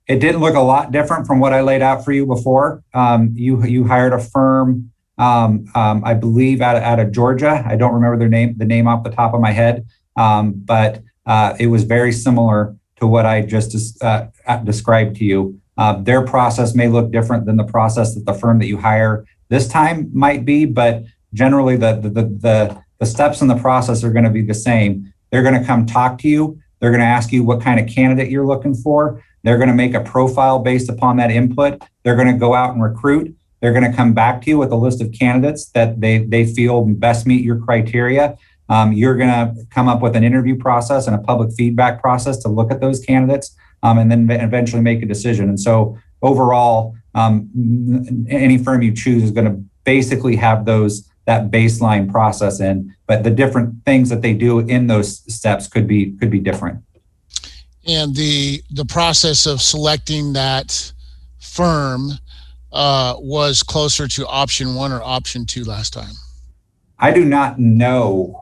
It didn't look a lot different from what I laid out for you before. You hired a firm, I believe out of Georgia. I don't remember the name off the top of my head, but it was very similar to what I just described to you. Their process may look different than the process that the firm that you hire this time might be, but generally the steps in the process are going to be the same. They're going to come talk to you. They're going to ask you what kind of candidate you're looking for. They're going to make a profile based upon that input. They're going to go out and recruit. They're going to come back to you with a list of candidates that they feel best meet your criteria. You're going to come up with an interview process and a public feedback process to look at those candidates and then eventually make a decision. And so overall, any firm you choose is going to basically have that baseline process in, but the different things that they do in those steps could be different. And the process of selecting that firm was closer to option 1 or option 2 last time? I do not know.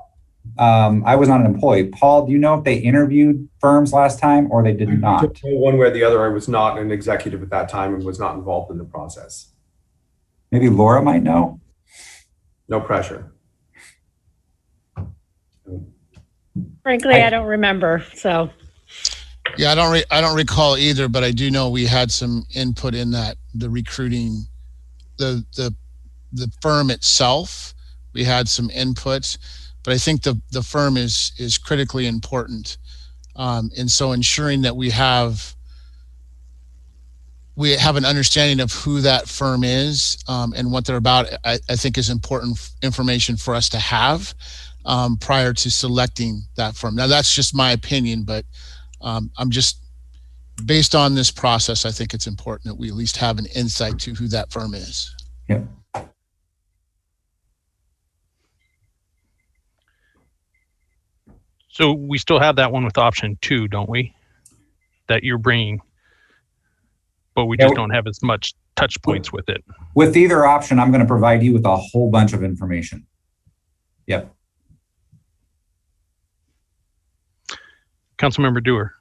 I was not an employee. Paul, do you know if they interviewed firms last time or they did not? One way or the other. I was not an executive at that time and was not involved in the process. Maybe Laura might know. No pressure. Frankly, I don't remember. So. Yeah, I don't recall either, but I do know we had some input in that, the recruiting, the firm itself. We had some input, but I think the firm is critically important. And so ensuring that we have an understanding of who that firm is and what they're about, I think is important information for us to have prior to selecting that firm. Now, that's just my opinion, but I'm just, based on this process, I think it's important that we at least have an insight to who that firm is. Yeah. So we still have that one with option 2, don't we? That you're bringing, but we just don't have as much touch points with it. With either option, I'm going to provide you with a whole bunch of information. Yep. Councilmember Dewar.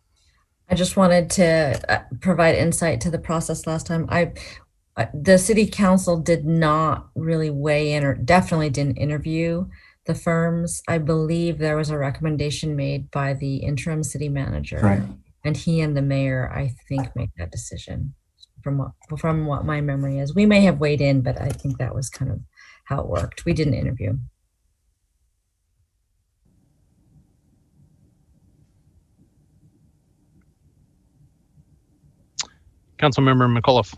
I just wanted to provide insight to the process last time. The city council did not really weigh in, or definitely didn't interview the firms. I believe there was a recommendation made by the interim city manager, right, and he and the mayor, I think, made that decision from what my memory is. We may have weighed in, but I think that was kind of how it worked. We didn't interview. Councilmember McAuliffe.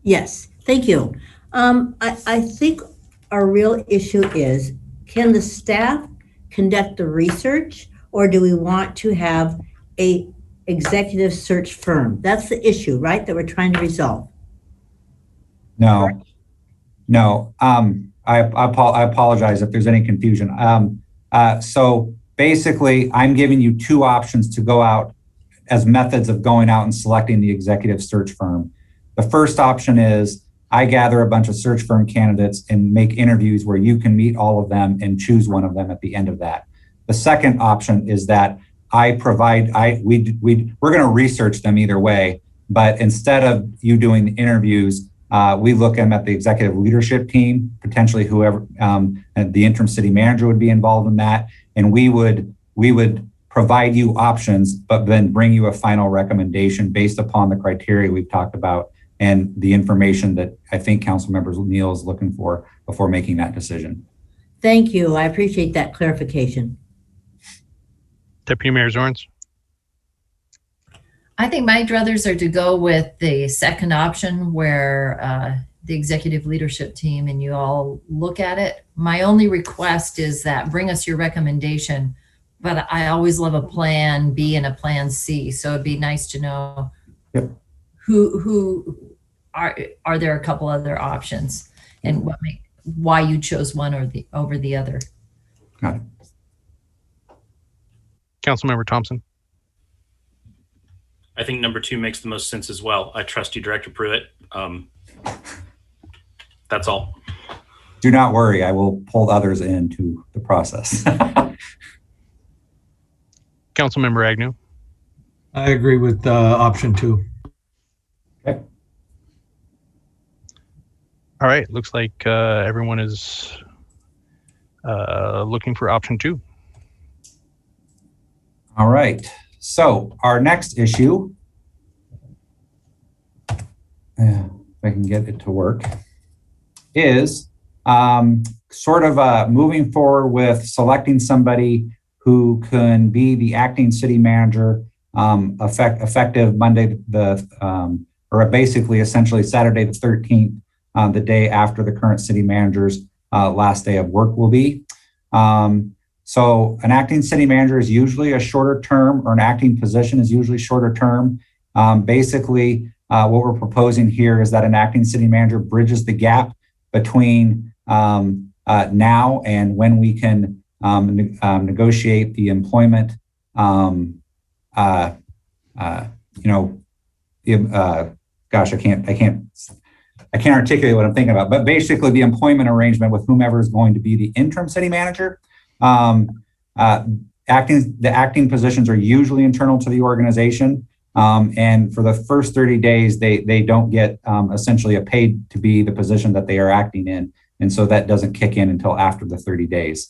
Yes, thank you. I think our real issue is, can the staff conduct the research, or do we want to have a executive search firm. That's the issue, right, that we're trying to resolve. No, no. I apologize if there's any confusion. So basically, I'm giving you two options to go out as methods of going out and selecting the executive search firm. The first option is I gather a bunch of search firm candidates and make interviews where you can meet all of them and choose one of them at the end of that. The second option is that we're going to research them either way, but instead of you doing the interviews, we look at the executive leadership team, potentially whoever, and the interim city manager would be involved in that. And we would provide you options, but then bring you a final recommendation based upon the criteria we've talked about and the information that I think Councilmember Neal is looking for before making that decision. Thank you. I appreciate that clarification. Deputy Mayor Zorns. I think my druthers are to go with the second option where the executive leadership team and you all look at it. My only request is that bring us your recommendation, but I always love a plan B and a plan C. So it'd be nice to know who are there a couple other options and why you chose one over the other. Got it. Councilmember Thompson. I think number 2 makes the most sense as well. I trust you, Director Pruitt. That's all. Do not worry, I will pull others into the process. Councilmember Agnew. I agree with option 2. Okay. All right, looks like everyone is looking for option 2. All right, so our next issue, if I can get it to work, is sort of moving forward with selecting somebody who can be the acting city manager effective Monday, or basically essentially Saturday the 13th, the day after the current city manager's last day of work will be. So an acting city manager is usually a shorter term, or an acting position is usually shorter term. Basically, what we're proposing here is that an acting city manager bridges the gap between now and when we can negotiate the employment, gosh, I can't articulate what I'm thinking about, but basically the employment arrangement with whomever is going to be the interim city manager. The acting positions are usually internal to the organization. And for the first 30 days, they don't get essentially a paid to be the position that they are acting in. And so that doesn't kick in until after the 30 days.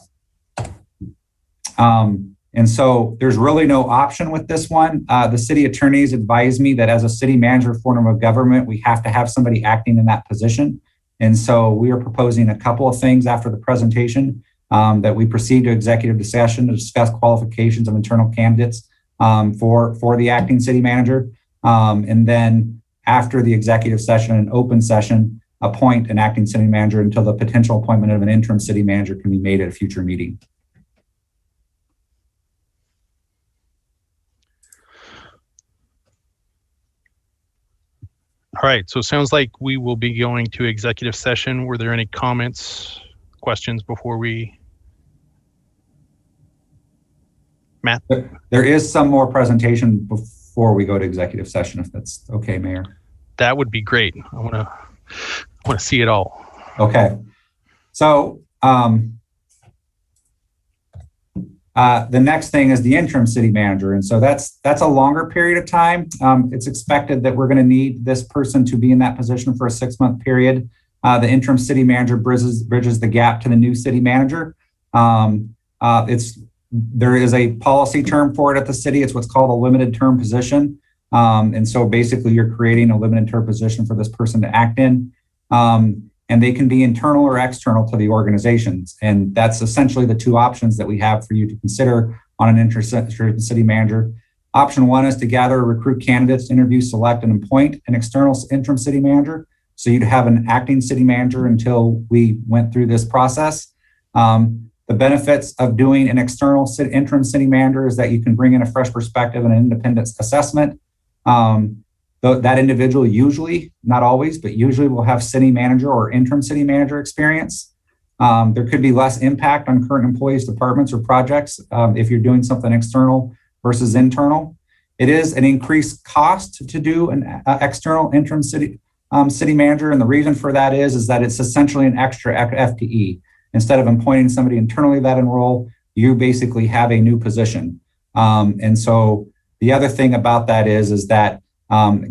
And so there's really no option with this one. The city attorneys advised me that as a city manager form of government, we have to have somebody acting in that position. And so we are proposing a couple of things after the presentation, that we proceed to executive session to discuss qualifications of internal candidates for the acting city manager. And then after the executive session and open session, appoint an acting city manager until the potential appointment of an interim city manager can be made at a future meeting. All right, so it sounds like we will be going to executive session. Were there any comments, questions before we? Matt? There is some more presentation before we go to executive session, if that's okay, Mayor. That would be great. I want to see it all. Okay. So the next thing is the interim city manager. And so that's a longer period of time. It's expected that we're going to need this person to be in that position for a 6-month period. The interim city manager bridges the gap to the new city manager. There is a policy term for it at the city. It's what's called a limited term position. And so basically you're creating a limited term position for this person to act in. And they can be internal or external to the organizations. And that's essentially the two options that we have for you to consider on an interim city manager. Option 1 is to gather or recruit candidates, interview, select, and appoint an external interim city manager. So you'd have an acting city manager until we went through this process. The benefits of doing an external interim city manager is that you can bring in a fresh perspective and an independent assessment. That individual usually, not always, but usually will have city manager or interim city manager experience. There could be less impact on current employees, departments, or projects if you're doing something external versus internal. It is an increased cost to do an external interim city manager, and the reason for that is that it's essentially an extra FTE. Instead of appointing somebody internally that enroll, you basically have a new position. And so the other thing about that is that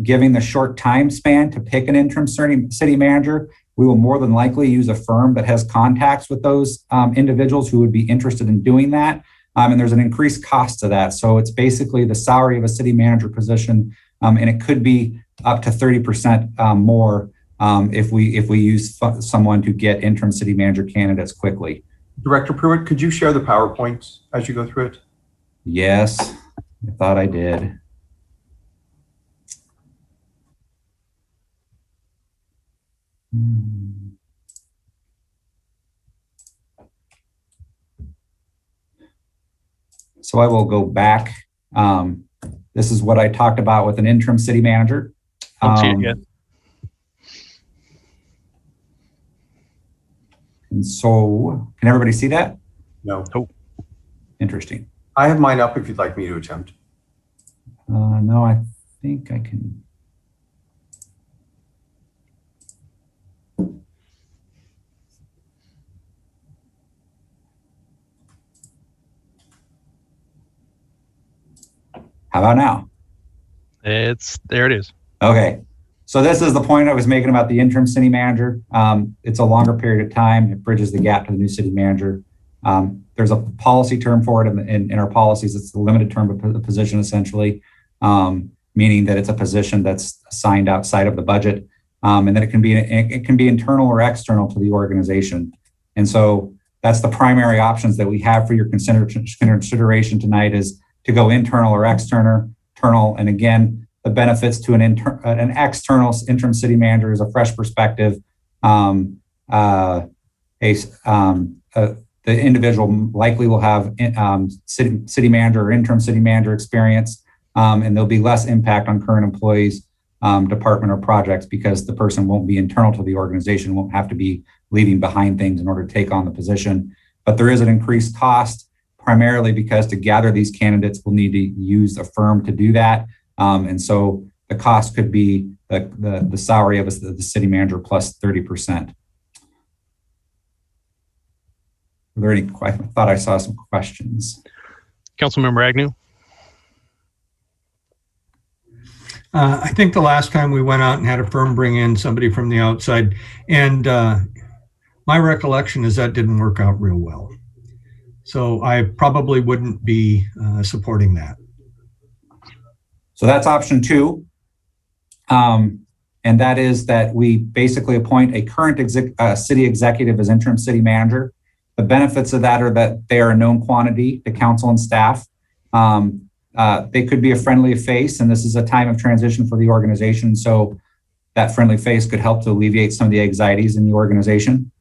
giving the short time span to pick an interim city manager, we will more than likely use a firm that has contacts with those individuals who would be interested in doing that. And there's an increased cost to that. So it's basically the salary of a city manager position, and it could be up to 30% more if we use someone to get interim city manager candidates quickly. Director Pruitt, could you share the PowerPoint as you go through it? Yes, I thought I did. So I will go back. This is what I talked about with an interim city manager. Don't see it yet. And so, can everybody see that? No. Nope. Interesting. I have mine up if you'd like me to attempt. No, I think I can. How about now? There it is. Okay. So this is the point I was making about the interim city manager. It's a longer period of time. It bridges the gap to the new city manager. There's a policy term for it in our policies. It's the limited term of the position, essentially, meaning that it's a position that's assigned outside of the budget, and that it can be internal or external to the organization. And so that's the primary options that we have for your consideration tonight is to go internal or external. And again, the benefits to an external interim city manager is a fresh perspective. The individual likely will have city manager or interim city manager experience, and there'll be less impact on current employees, department, or projects because the person won't be internal to the organization, won't have to be leaving behind things in order to take on the position. But there is an increased cost, primarily because to gather these candidates, we'll need to use a firm to do that. And so the cost could be the salary of the city manager plus 30%. Are there any? I thought I saw some questions. Councilmember Agnew. I think the last time we went out and had a firm bring in somebody from the outside, and my recollection is that didn't work out real well. So I probably wouldn't be supporting that. So that's option 2. And that is that we basically appoint a current city executive as interim city manager. The benefits of that are that they are a known quantity to council and staff. They could be a friendly face, and this is a time of transition for the organization. So that friendly face could help to alleviate some of the anxieties in the organization.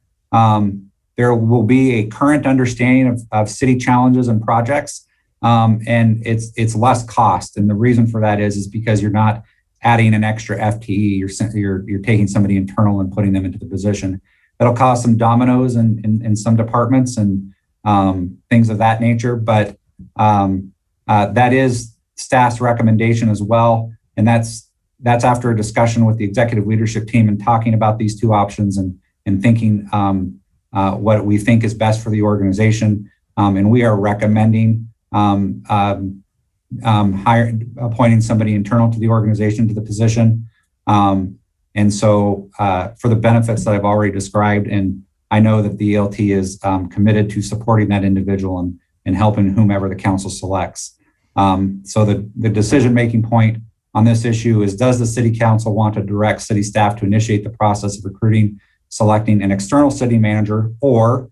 There will be a current understanding of city challenges and projects, and it's less cost. And the reason for that is because you're not adding an extra FTE. You're taking somebody internal and putting them into the position. That'll cause some dominoes in some departments and things of that nature. But that is staff's recommendation as well, and that's after a discussion with the executive leadership team and talking about these two options and thinking what we think is best for the organization. And we are recommending appointing somebody internal to the organization to the position. And so for the benefits that I've already described, and I know that the ELT is committed to supporting that individual and helping whomever the council selects. So the decision-making point on this issue is, does the city council want to direct city staff to initiate the process of recruiting, selecting an external city manager, or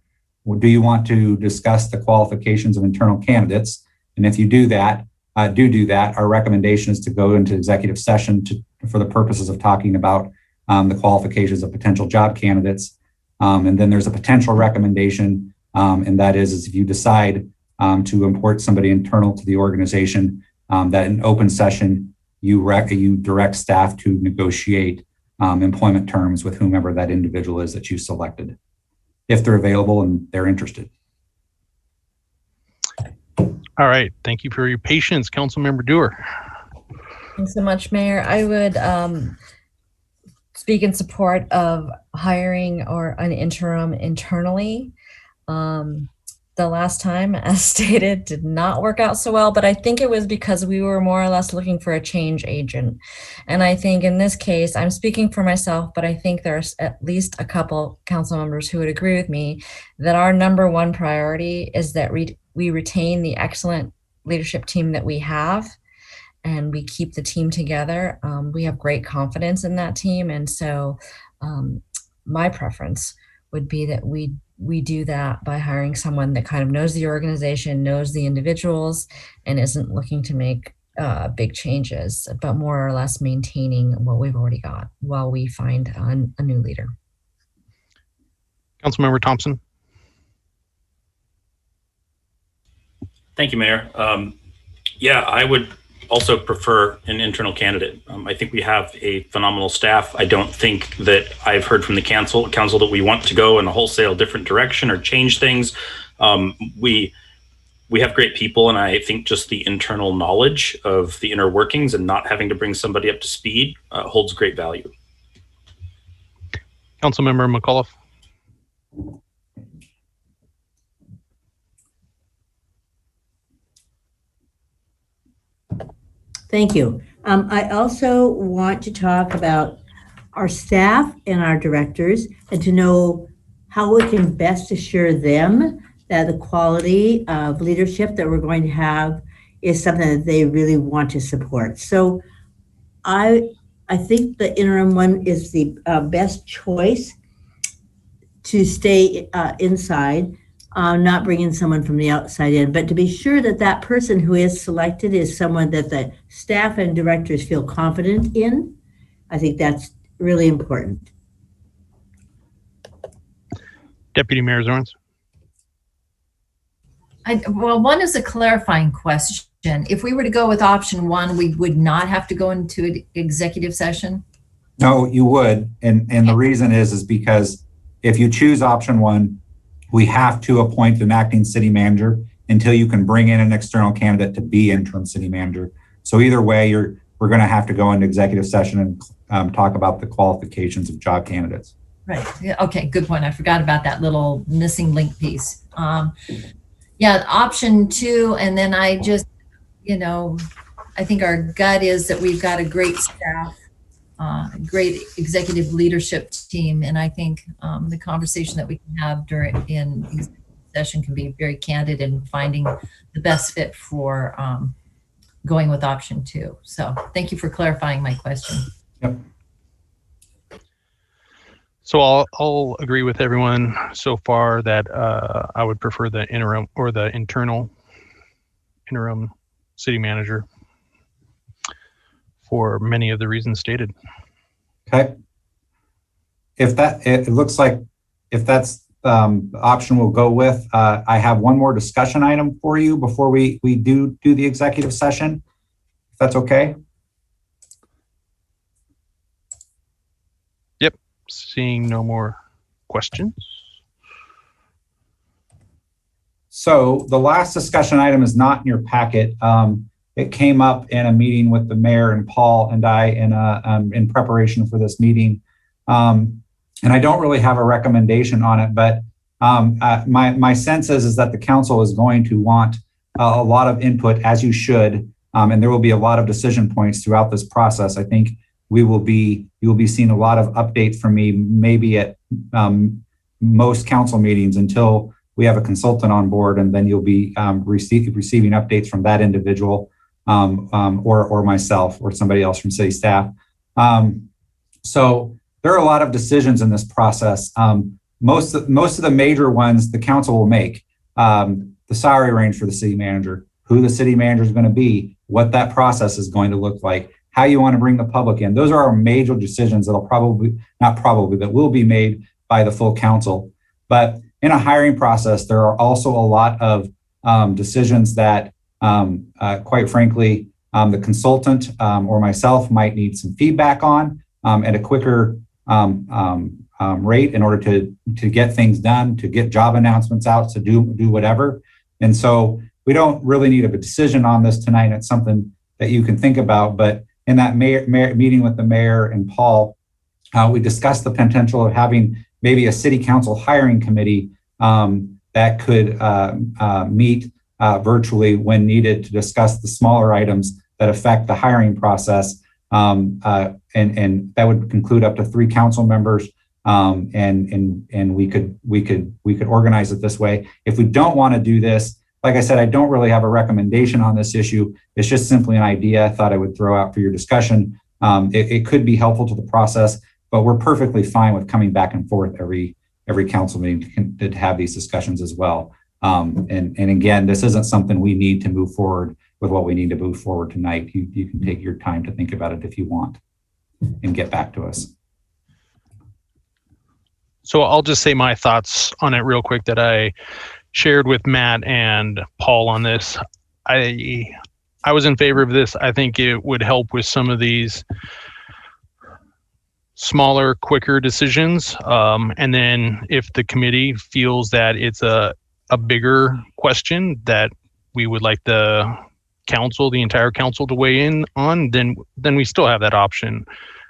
do you want to discuss the qualifications of internal candidates? And if you do that, our recommendation is to go into executive session for the purposes of talking about the qualifications of potential job candidates. And then there's a potential recommendation And that is if you decide to import somebody internal to the organization, that in open session, you direct staff to negotiate employment terms with whomever that individual is that you selected, if they're available and they're interested. All right. Thank you for your patience, Councilmember Dewar. Thanks so much, Mayor. I would speak in support of hiring or an interim internally. The last time, as stated, did not work out so well, but I think it was because we were more or less looking for a change agent. And I think in this case, I'm speaking for myself, but I think there's at least a couple council members who would agree with me that our number one priority is that we retain the excellent leadership team that we have, and we keep the team together. We have great confidence in that team. And so my preference would be that we do that by hiring someone that kind of knows the organization, knows the individuals, and isn't looking to make big changes, but more or less maintaining what we've already got while we find a new leader. Councilmember Thompson. Thank you, Mayor. Yeah, I would also prefer an internal candidate. I think we have a phenomenal staff. I don't think that I've heard from the council that we want to go in a wholesale different direction or change things. We have great people, and I think just the internal knowledge of the inner workings and not having to bring somebody up to speed holds great value. Councilmember McAuliffe. Thank you. I also want to talk about our staff and our directors and to know how we can best assure them that the quality of leadership that we're going to have is something that they really want to support. So I think the interim one is the best choice to stay inside. Not bringing someone from the outside in, but to be sure that that person who is selected is someone that the staff and directors feel confident in. I think that's really important. Deputy Mayor Zorns. Well, one is a clarifying question. If we were to go with option one, we would not have to go into an executive session? No, you would. And the reason is because if you choose option one, we have to appoint an acting city manager until you can bring in an external candidate to be interim city manager. So either way, we're going to have to go into executive session and talk about the qualifications of job candidates. Right. Yeah. Okay. Good point. I forgot about that little missing link piece. Yeah. Option two. And then I just, I think our gut is that we've got a great staff, great executive leadership team. And I think the conversation that we can have in executive session can be very candid in finding the best fit for going with option two. So thank you for clarifying my question. Yep. So I'll agree with everyone so far that I would prefer the interim or the interim city manager for many of the reasons stated. Okay. It looks like if that's the option we'll go with, I have one more discussion item for you before we do the executive session, if that's okay. Yep. Seeing no more questions. So the last discussion item is not in your packet. It came up in a meeting with the mayor and Paul and I in preparation for this meeting. And I don't really have a recommendation on it, but my sense is that the council is going to want a lot of input, as you should, and there will be a lot of decision points throughout this process. I think you will be seeing a lot of updates from me, maybe at most council meetings until we have a consultant on board, and then you'll be receiving updates from that individual or myself or somebody else from city staff. So there are a lot of decisions in this process. Most of the major ones the council will make. The salary range for the city manager, who the city manager is going to be, what that process is going to look like, how you want to bring the public in. Those are our major decisions that'll that will be made by the full council. But in a hiring process, there are also a lot of decisions that, quite frankly, the consultant or myself might need some feedback on at a quicker rate in order to get things done, to get job announcements out, to do whatever. And so we don't really need a decision on this tonight. It's something that you can think about. But in that meeting with the mayor and Paul, we discussed the potential of having maybe a city council hiring committee that could meet virtually when needed to discuss the smaller items that affect the hiring process. And that would include up to 3 council members. And we could organize it this way. If we don't want to do this, like I said, I don't really have a recommendation on this issue. It's just simply an idea I thought I would throw out for your discussion. It could be helpful to the process, but we're perfectly fine with coming back and forth every council meeting to have these discussions as well. And again, this isn't something we need to move forward with what we need to move forward tonight. You can take your time to think about it if you want and get back to us. So I'll just say my thoughts on it real quick that I shared with Matt and Paul on this. I was in favor of this. I think it would help with some of these smaller, quicker decisions. And then if the committee feels that it's a bigger question that we would like the entire council to weigh in on, then we still have that option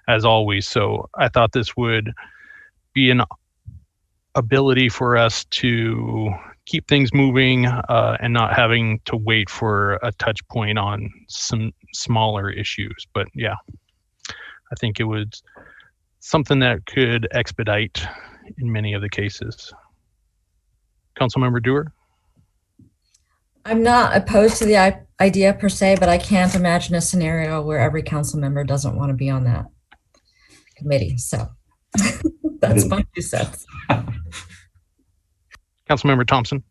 as always. So I thought this would be an ability for us to keep things moving and not having to wait for a touch point on some smaller issues. But yeah, I think it was something that could expedite in many of the cases. Councilmember Dewar? I'm not opposed to the idea per se, but I can't imagine a scenario where every council member doesn't want to be on that committee. So that's my 2 cents. Councilmember Thompson?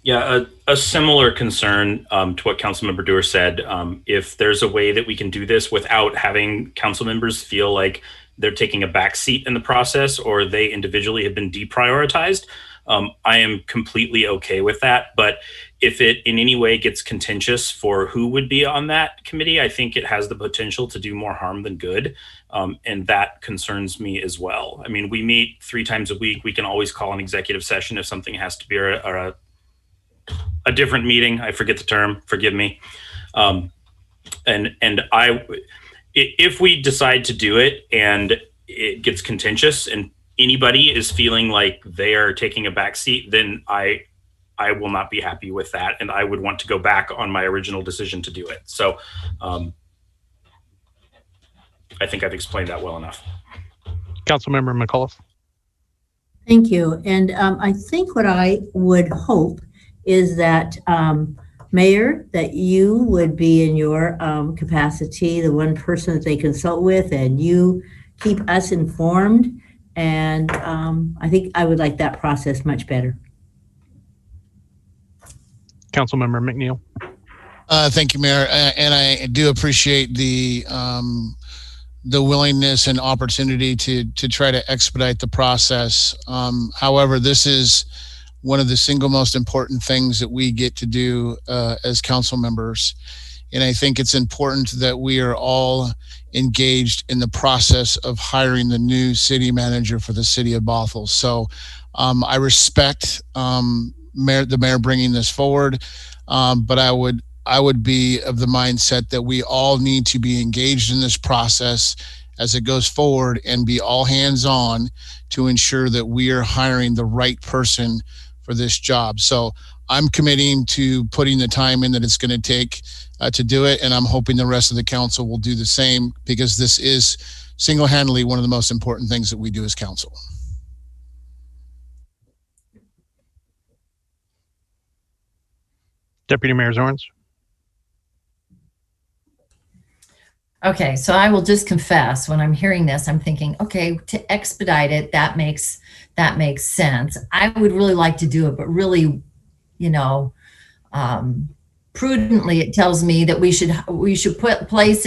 Yeah, a similar concern to what Councilmember Dewar said. If there's a way that we can do this without having council members feel like they're taking a back seat in the process or they individually have been deprioritized, I am completely okay with that. But if it in any way gets contentious for who would be on that committee, I think it has the potential to do more harm than good. And that concerns me as well. I mean, we meet 3 times a week. We can always call an executive session if something has to be a different meeting. I forget the term, forgive me. If we decide to do it and it gets contentious and anybody is feeling like they are taking a back seat, then I will not be happy with that. And I would want to go back on my original decision to do it. So I think I've explained that well enough. Councilmember McAuliffe? Thank you. And I think what I would hope is that, Mayor, that you would be in your capacity, the one person that they consult with, and you keep us informed. And I think I would like that process much better. Councilmember McNeil? Thank you, Mayor. And I do appreciate the willingness and opportunity to try to expedite the process. However, this is one of the single most important things that we get to do as council members. And I think it's important that we are all engaged in the process of hiring the new city manager for the city of Bothell. So I respect the mayor bringing this forward, but I would be of the mindset that we all need to be engaged in this process as it goes forward and be all hands on to ensure that we are hiring the right person for this job. So I'm committing to putting the time in that it's going to take to do it. And I'm hoping the rest of the council will do the same, because this is single-handedly one of the most important things that we do as council. Deputy Mayor Zorns? Okay, so I will just confess, when I'm hearing this, I'm thinking, okay, to expedite it, that makes sense. I would really like to do it, but really, prudently, it tells me that we should place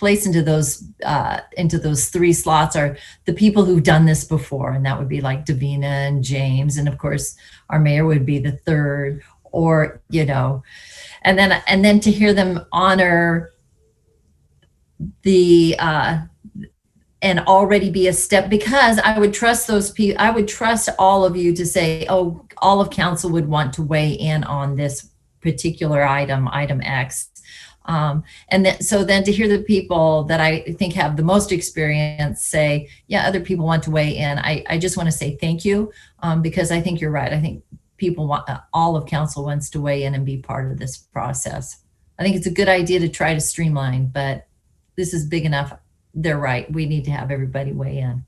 place into those three slots are the people who've done this before, and that would be like Davina and James, and of course our mayor would be the third, or and then to hear them honor the and already be a step, because I would trust those people. I would trust all of you to say, oh, all of council would want to weigh in on this particular item X. So then to hear the people that I think have the most experience say, yeah, other people want to weigh in. I just want to say thank you, because I think you're right. I think people want, all of council wants to weigh in and be part of this process. I think it's a good idea to try to streamline, but this is big enough. They're right. We need to have everybody weigh in.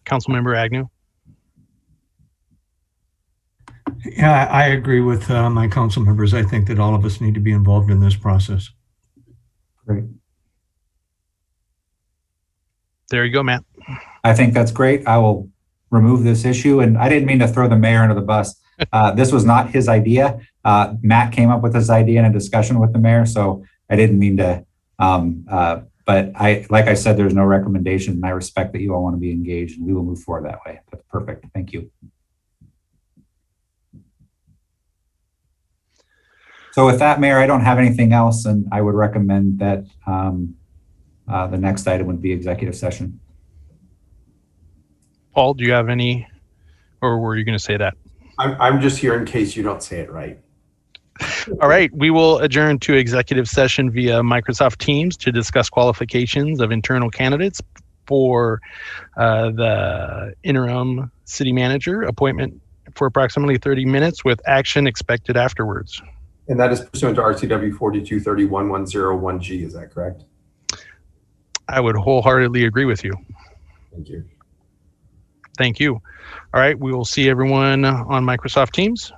Councilmember Agnew. Yeah, I agree with my council members. I think that all of us need to be involved in this process. Great. There you go, Matt. I think that's great. I will remove this issue. And I didn't mean to throw the mayor under the bus. This was not his idea. Matt came up with this idea in a discussion with the mayor. So I didn't mean to, but like I said, there's no recommendation, and I respect that you all want to be engaged, and we will move forward that way. That's perfect. Thank you. So with that, Mayor, I don't have anything else, and I would recommend that the next item would be executive session. Paul, do you have any, or were you going to say that? I'm just here in case you don't say it right. All right, we will adjourn to executive session via Microsoft Teams to discuss qualifications of internal candidates for the interim city manager appointment for approximately 30 minutes with action expected afterwards. And that is pursuant to RCW 42301101G, is that correct? I would wholeheartedly agree with you. Thank you. Thank you. All right, we will see everyone on Microsoft Teams.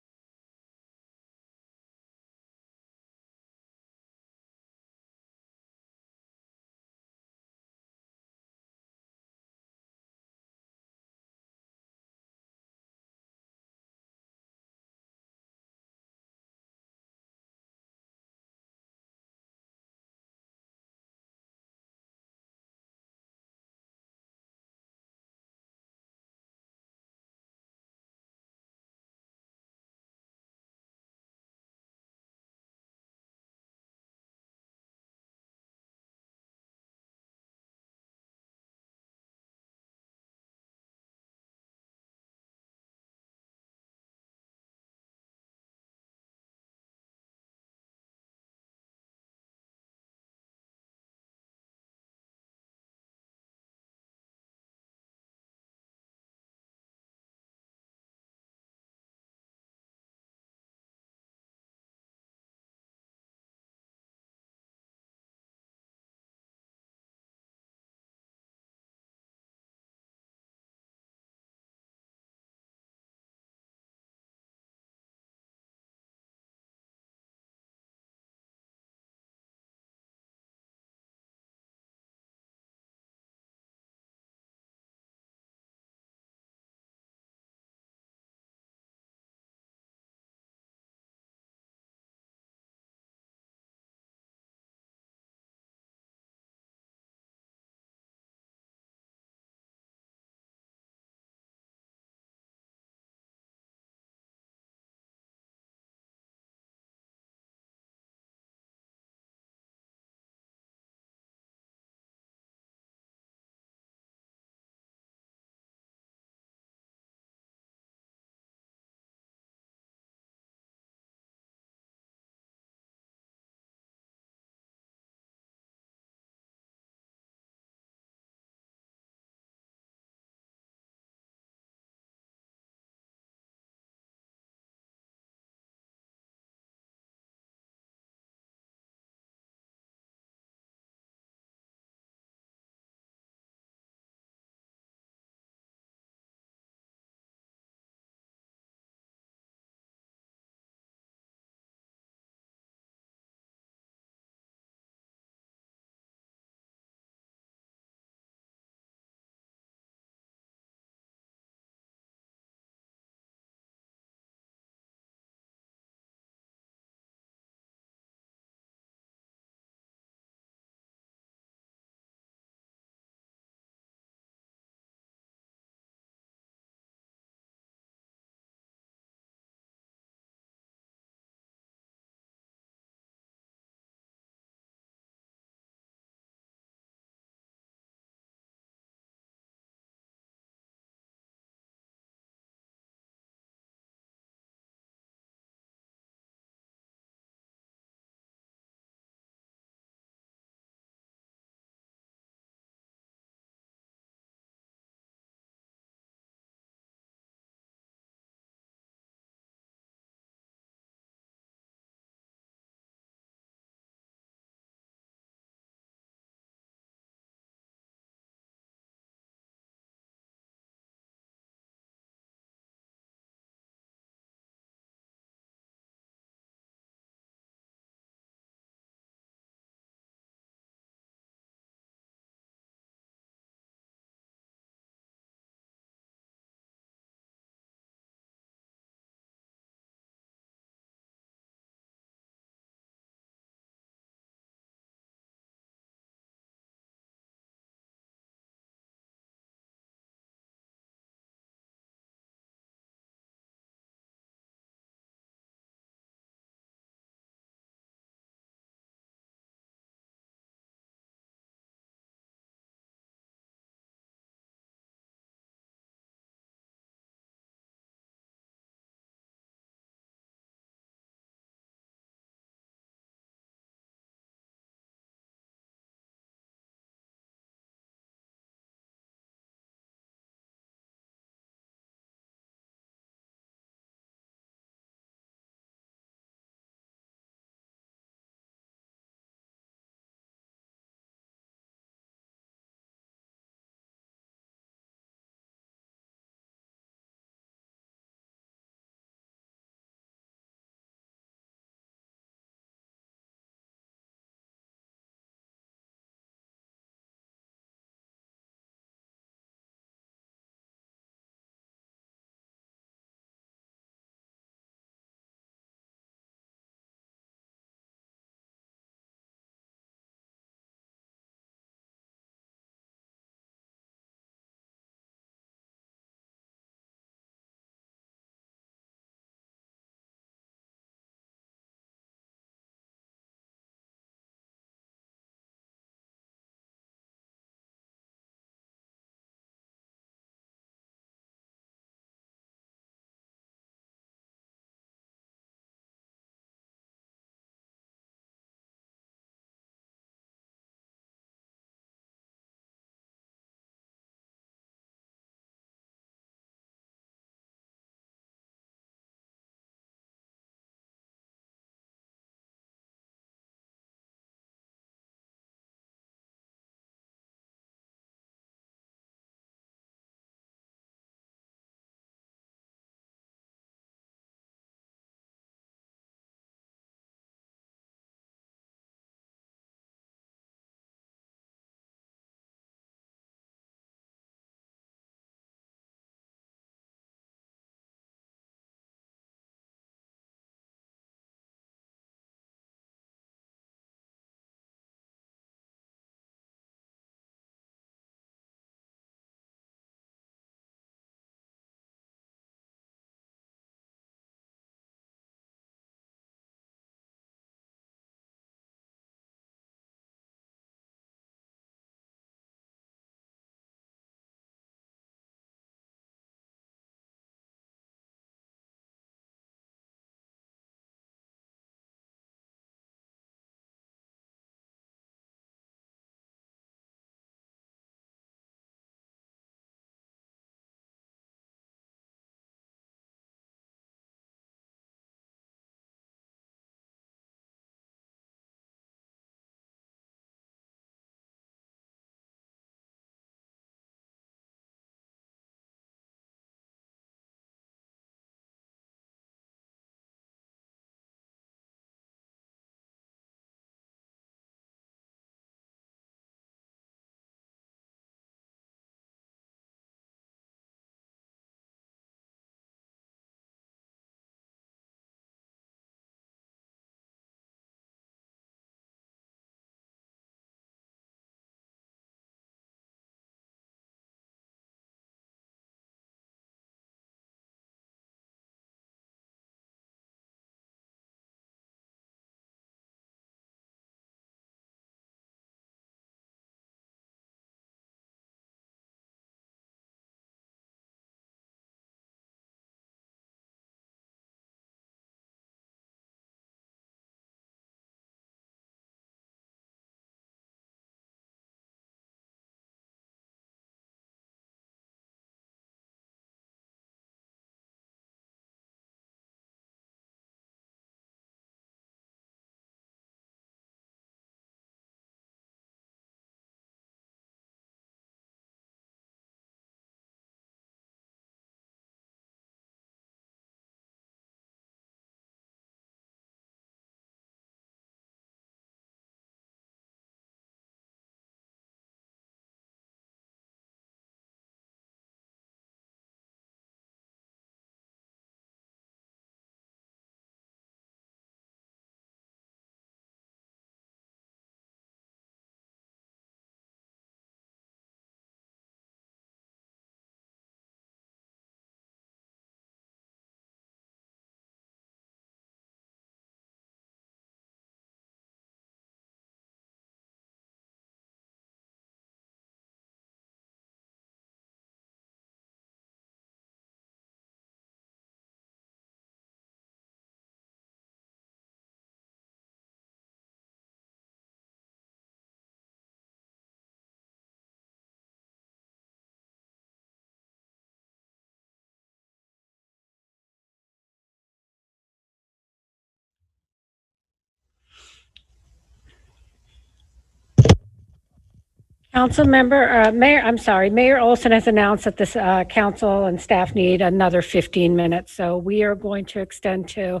Mayor Olson has announced that this council and staff need another 15 minutes. So we are going to extend to,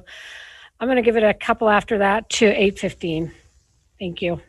I'm going to give it a couple after that to 8:15. Thank you.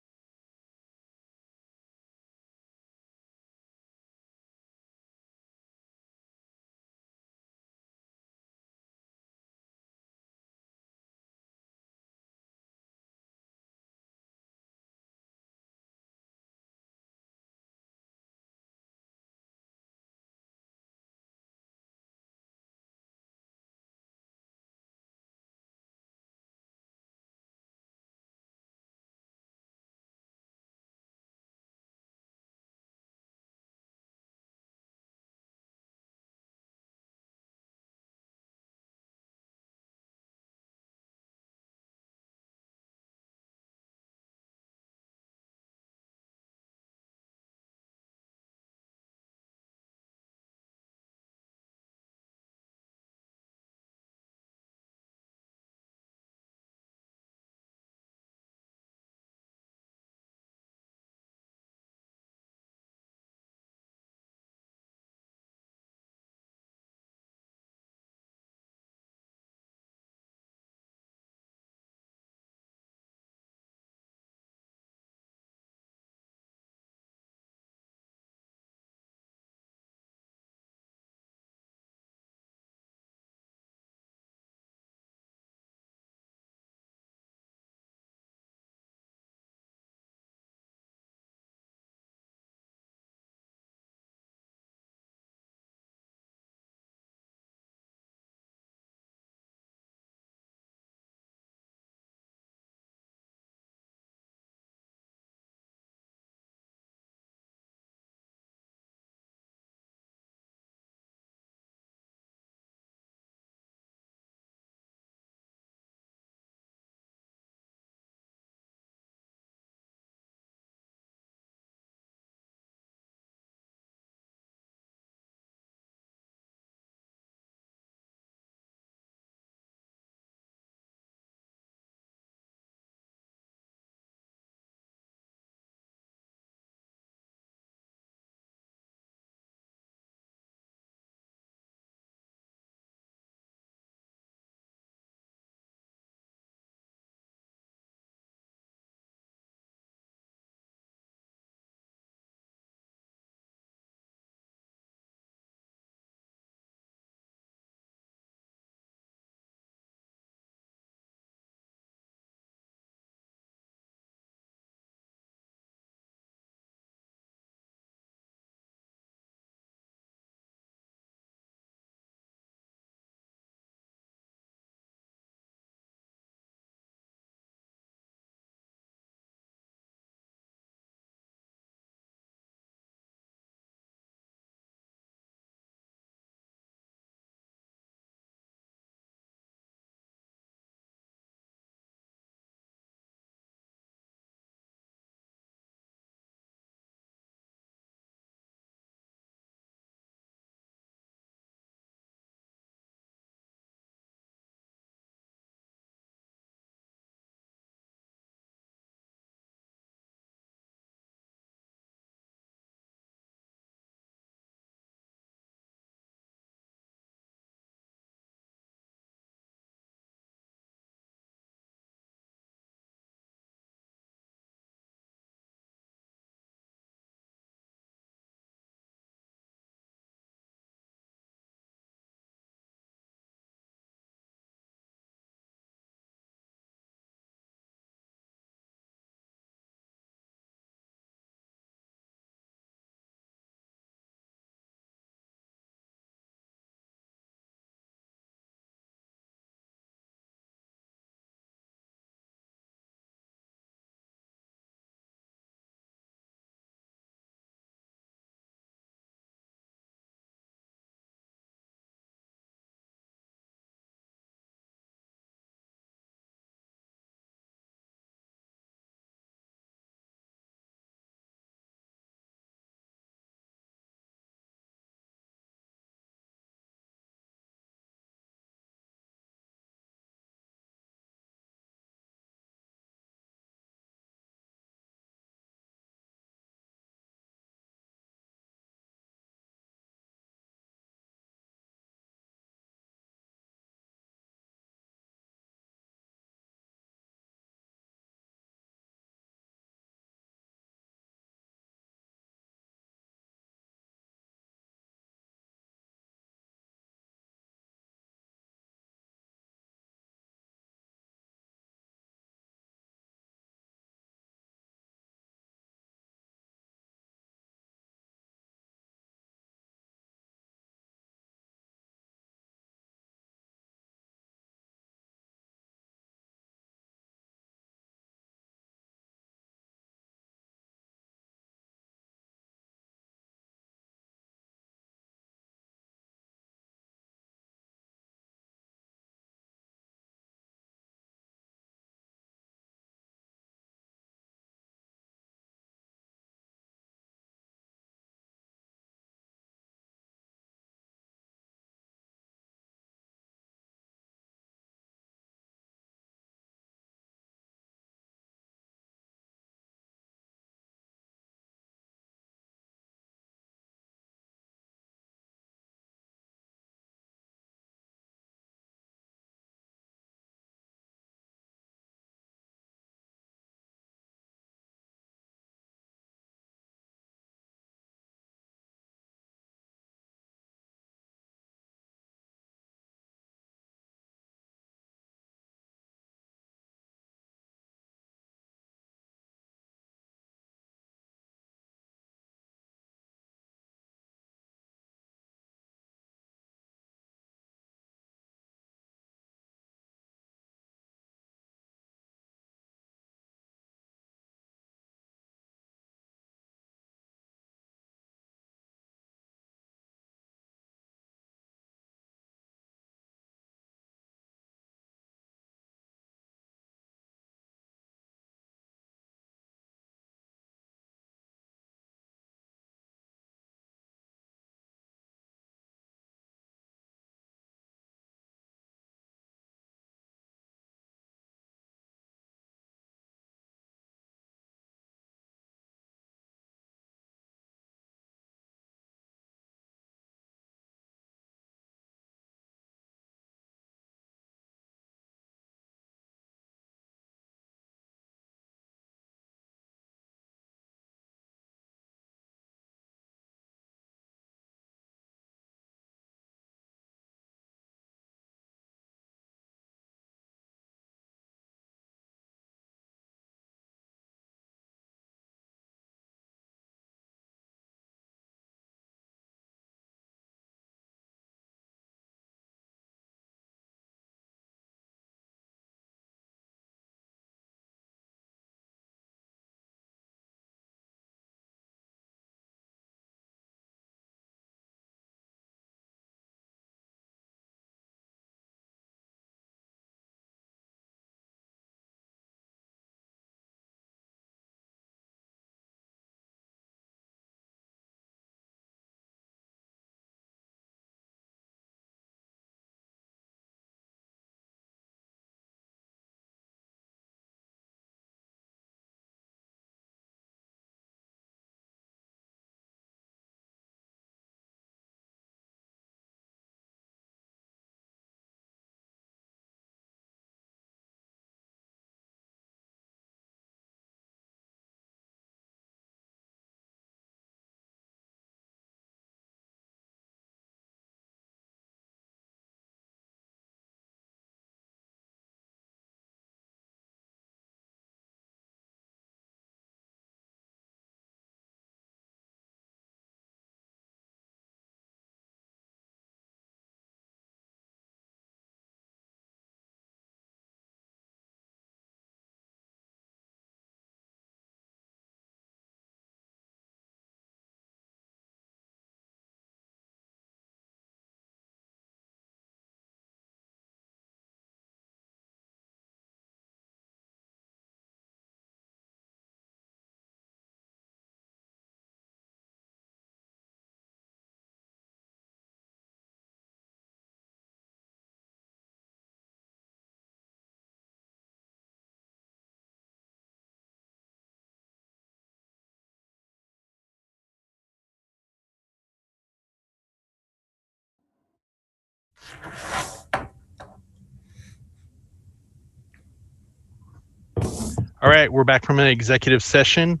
All right, we're back from an executive session.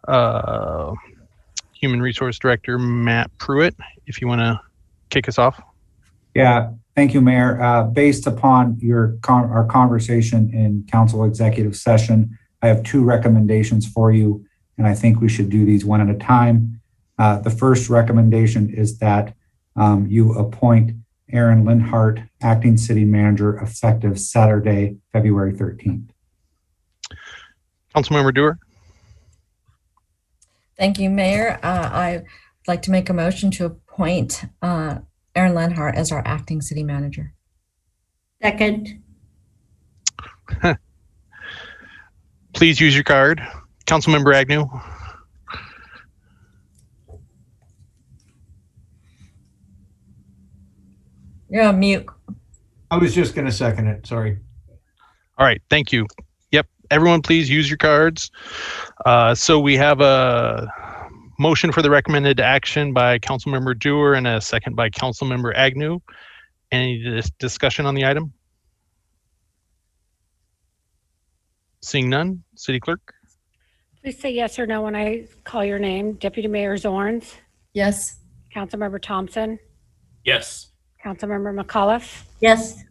Human Resource Director Matt Pruitt, if you want to kick us off. Yeah, thank you, Mayor. Based upon our conversation in council executive session, I have 2 recommendations for you, and I think we should do these one at a time. The first recommendation is that you appoint Aaron Linhart, acting city manager, effective Saturday, February 13th. Councilmember Dewar. Thank you, Mayor. I'd like to make a motion to appoint Aaron Lenhart as our acting city manager. Second. Please use your card. Councilmember Agnew. You're on mute. I was just going to second it. Sorry. All right, thank you. Yep, everyone please use your cards. So we have a motion for the recommended action by Councilmember Dewar and a second by Councilmember Agnew. Any discussion on the item? Seeing none, City Clerk? Please say yes or no when I call your name. Deputy Mayor Zorns, Yes. Councilmember Thompson, Yes. Councilmember McAuliffe, Yes.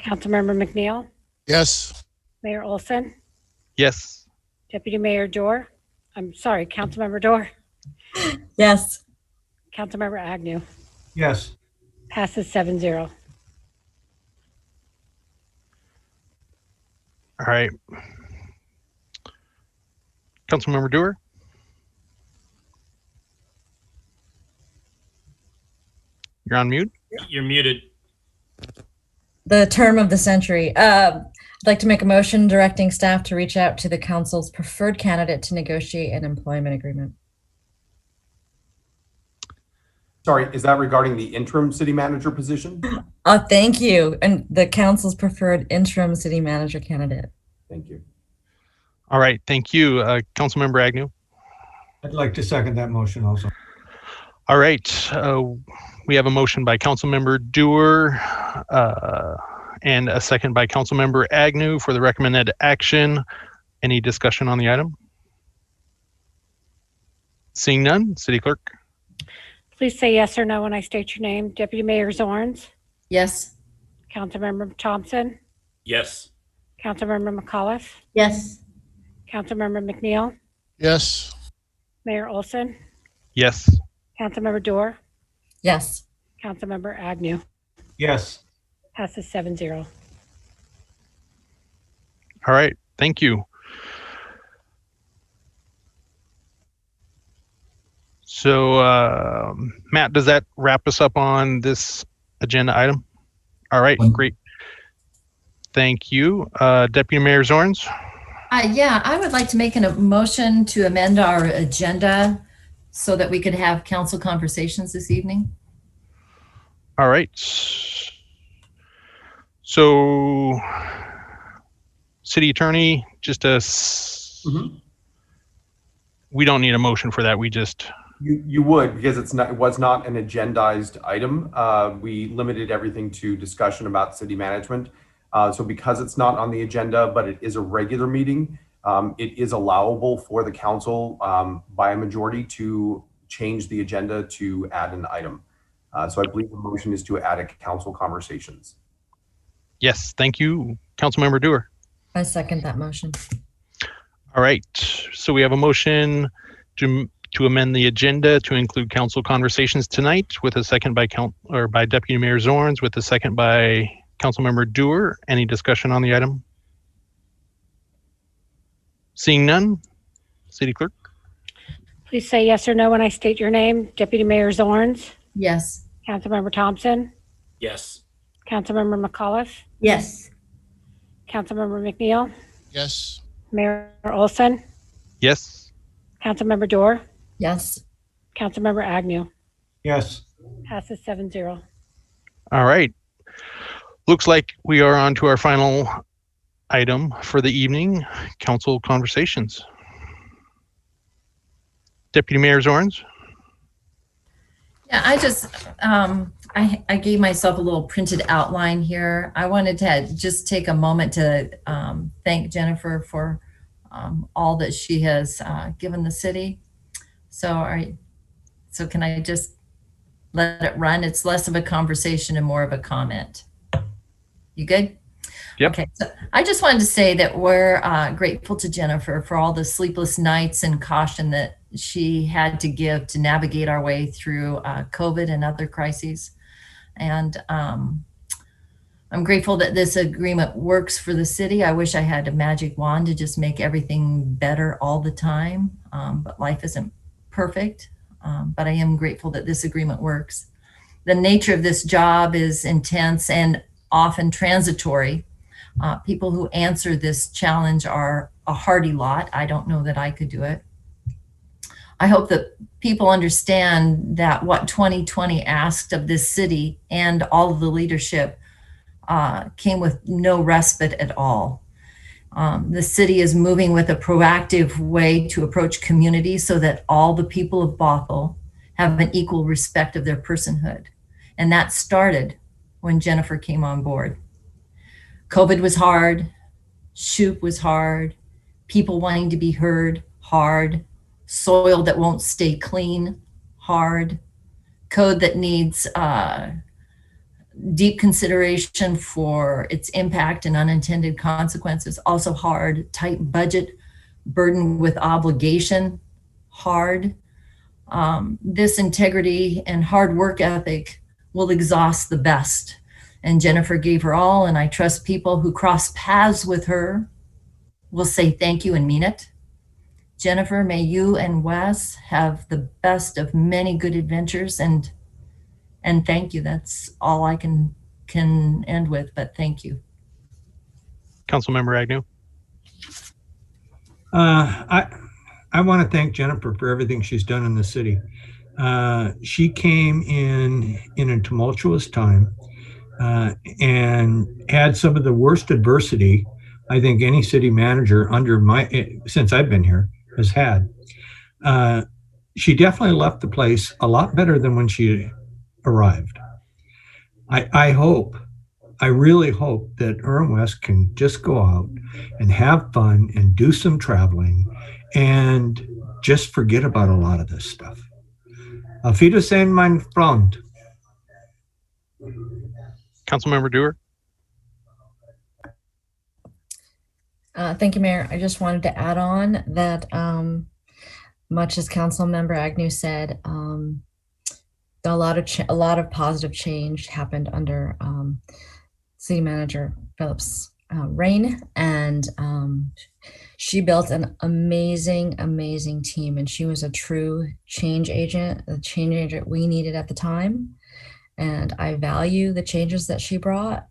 Councilmember McNeil, Yes. Mayor Olson, Yes. Deputy Mayor Dorr. I'm sorry, Councilmember Dorr, Yes. Councilmember Agnew. Yes. Passes 7-0. All right. Councilmember Dewar? You're on mute. You're muted. The term of the century. I'd like to make a motion directing staff to reach out to the council's preferred candidate to negotiate an employment agreement. Sorry, is that regarding the interim city manager position? Thank you. And the council's preferred interim city manager candidate. Thank you. All right, thank you. Councilmember Agnew? I'd like to second that motion also. All right, we have a motion by Councilmember Dewar and a second by Councilmember Agnew for the recommended action. Any discussion on the item? Seeing none, City Clerk? Please say yes or no when I state your name. Deputy Mayor Zorns, Yes. Councilmember Thompson, Yes. Councilmember McAuliffe, Yes. Councilmember McNeil, Yes. Mayor Olson, Yes. Councilmember Dorr, Yes. Councilmember Agnew. Yes. Passes 7-0. All right, thank you. So, Matt, does that wrap us up on this agenda item? All right, great. Thank you. Deputy Mayor Zorns? Yeah, I would like to make a motion to amend our agenda so that we could have council conversations this evening. All right. So, City Attorney, just we don't need a motion for that. We just. You would, because it was not an agendized item. We limited everything to discussion about city management. So because it's not on the agenda, but it is a regular meeting, it is allowable for the council by a majority to change the agenda to add an item. So I believe the motion is to add a council conversations. Yes, thank you. Councilmember Dewar. I second that motion. All right, so we have a motion to amend the agenda to include council conversations tonight with a second by Deputy Mayor Zorns with a second by Councilmember Dewar. Any discussion on the item? Seeing none, City Clerk? Please say yes or no when I state your name. Deputy Mayor Zorns, Yes. Councilmember Thompson, Yes. Councilmember McAuliffe, Yes. Councilmember McNeil, Yes. Mayor Olson, Yes. Councilmember Dorr, Yes. Councilmember Agnew. Yes. Passes 7-0. All right. Looks like we are on to our final item for the evening, council conversations. Deputy Mayor Zorns? Yeah, I just I gave myself a little printed outline here. I wanted to just take a moment to thank Jennifer for all that she has given the city. So can I just let it run? It's less of a conversation and more of a comment. You good? Yep. Okay, so I just wanted to say that we're grateful to Jennifer for all the sleepless nights and caution that she had to give to navigate our way through COVID and other crises. And I'm grateful that this agreement works for the city. I wish I had a magic wand to just make everything better all the time, but life isn't perfect. But I am grateful that this agreement works. The nature of this job is intense and often transitory. People who answer this challenge are a hardy lot. I don't know that I could do it. I hope that people understand that what 2020 asked of this city and all of the leadership came with no respite at all. The city is moving with a proactive way to approach community so that all the people of Bothell have an equal respect of their personhood. And that started when Jennifer came on board. COVID was hard, SHOOP was hard, people wanting to be heard, hard, soil that won't stay clean, hard, code that needs deep consideration for its impact and unintended consequences, also hard, tight budget, burdened with obligation, hard. This integrity and hard work ethic will exhaust the best. And Jennifer gave her all, and I trust people who cross paths with her will say thank you and mean it. Jennifer, may you and Wes have the best of many good adventures, and thank you. That's all I can end with, but thank you. Councilmember Agnew. I want to thank Jennifer for everything she's done in the city. She came in a tumultuous time and had some of the worst adversity I think any city manager since I've been here has had. She definitely left the place a lot better than when she arrived. I really hope that West can just go out and have fun and do some traveling and just forget about a lot of this stuff. Auf Wiedersehen, mein Freund. Councilmember Dewar. Thank you, Mayor. I just wanted to add on that much as Councilmember Agnew said, a lot of positive change happened under City Manager Phillips' reign, and she built an amazing team, and she was a true change agent, the change agent we needed at the time. And I value the changes that she brought.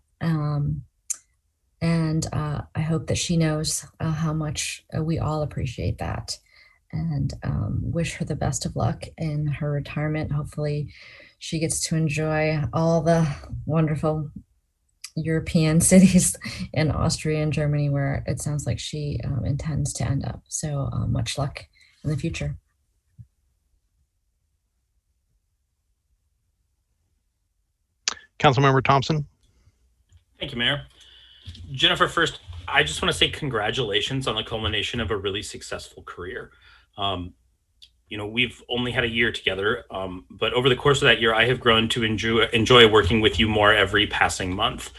And I hope that she knows how much we all appreciate that, and wish her the best of luck in her retirement. Hopefully she gets to enjoy all the wonderful European cities in Austria and Germany, where it sounds like she intends to end up. So much luck in the future. Councilmember Thompson. Thank you, Mayor. Jennifer, first, I just want to say congratulations on the culmination of a really successful career. We've only had a year together, but over the course of that year, I have grown to enjoy working with you more every passing month.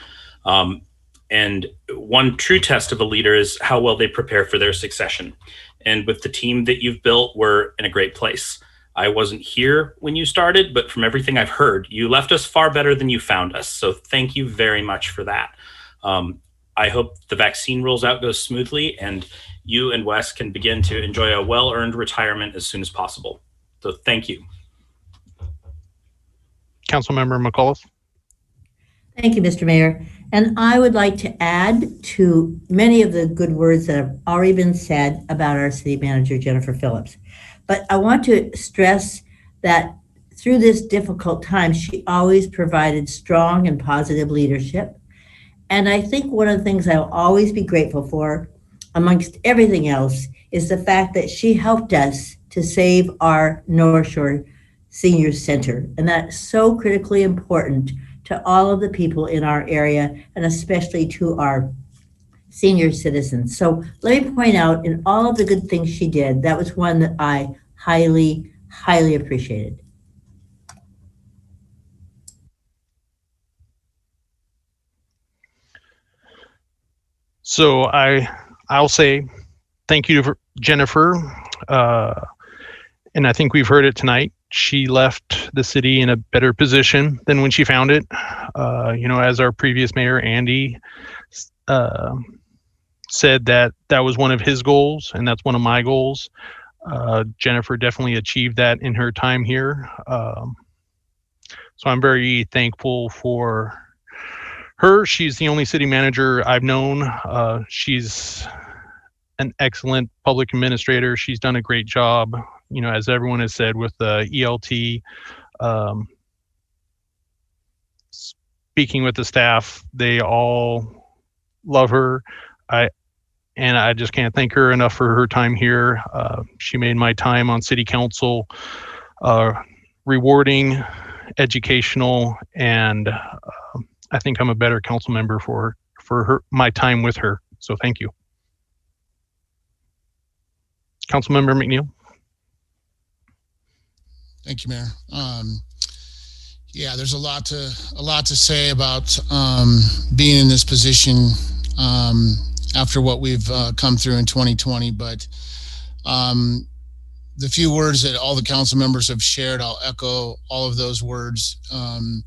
And one true test of a leader is how well they prepare for their succession. And with the team that you've built, we're in a great place. I wasn't here when you started, but from everything I've heard, you left us far better than you found us. So thank you very much for that. I hope the vaccine rolls out goes smoothly and you and Wes can begin to enjoy a well-earned retirement as soon as possible. So thank you. Councilmember McAuliffe. Thank you, Mr. Mayor. And I would like to add to many of the good words that have already been said about our city manager, Jennifer Phillips. But I want to stress that through this difficult time, she always provided strong and positive leadership. And I think one of the things I'll always be grateful for, amongst everything else, is the fact that she helped us to save our North Shore senior center. And that's so critically important to all of the people in our area and especially to our senior citizens. So let me point out, in all of the good things she did, that was one that I highly, highly appreciated. So I'll say thank you to Jennifer. And I think we've heard it tonight. She left the city in a better position than when she found it. As our previous mayor, Andy, said that was one of his goals, and that's one of my goals. Jennifer definitely achieved that in her time here. So I'm very thankful for her. She's the only city manager I've known. She's an excellent public administrator. She's done a great job, as everyone has said, with the ELT. Speaking with the staff, they all love her. I just can't thank her enough for her time here. She made my time on city council rewarding, educational, and I think I'm a better council member for my time with her. So thank you. Councilmember McNeil. Thank you, Mayor. Yeah, there's a lot to say about being in this position after what we've come through in 2020. But the few words that all the council members have shared, I'll echo all of those words. And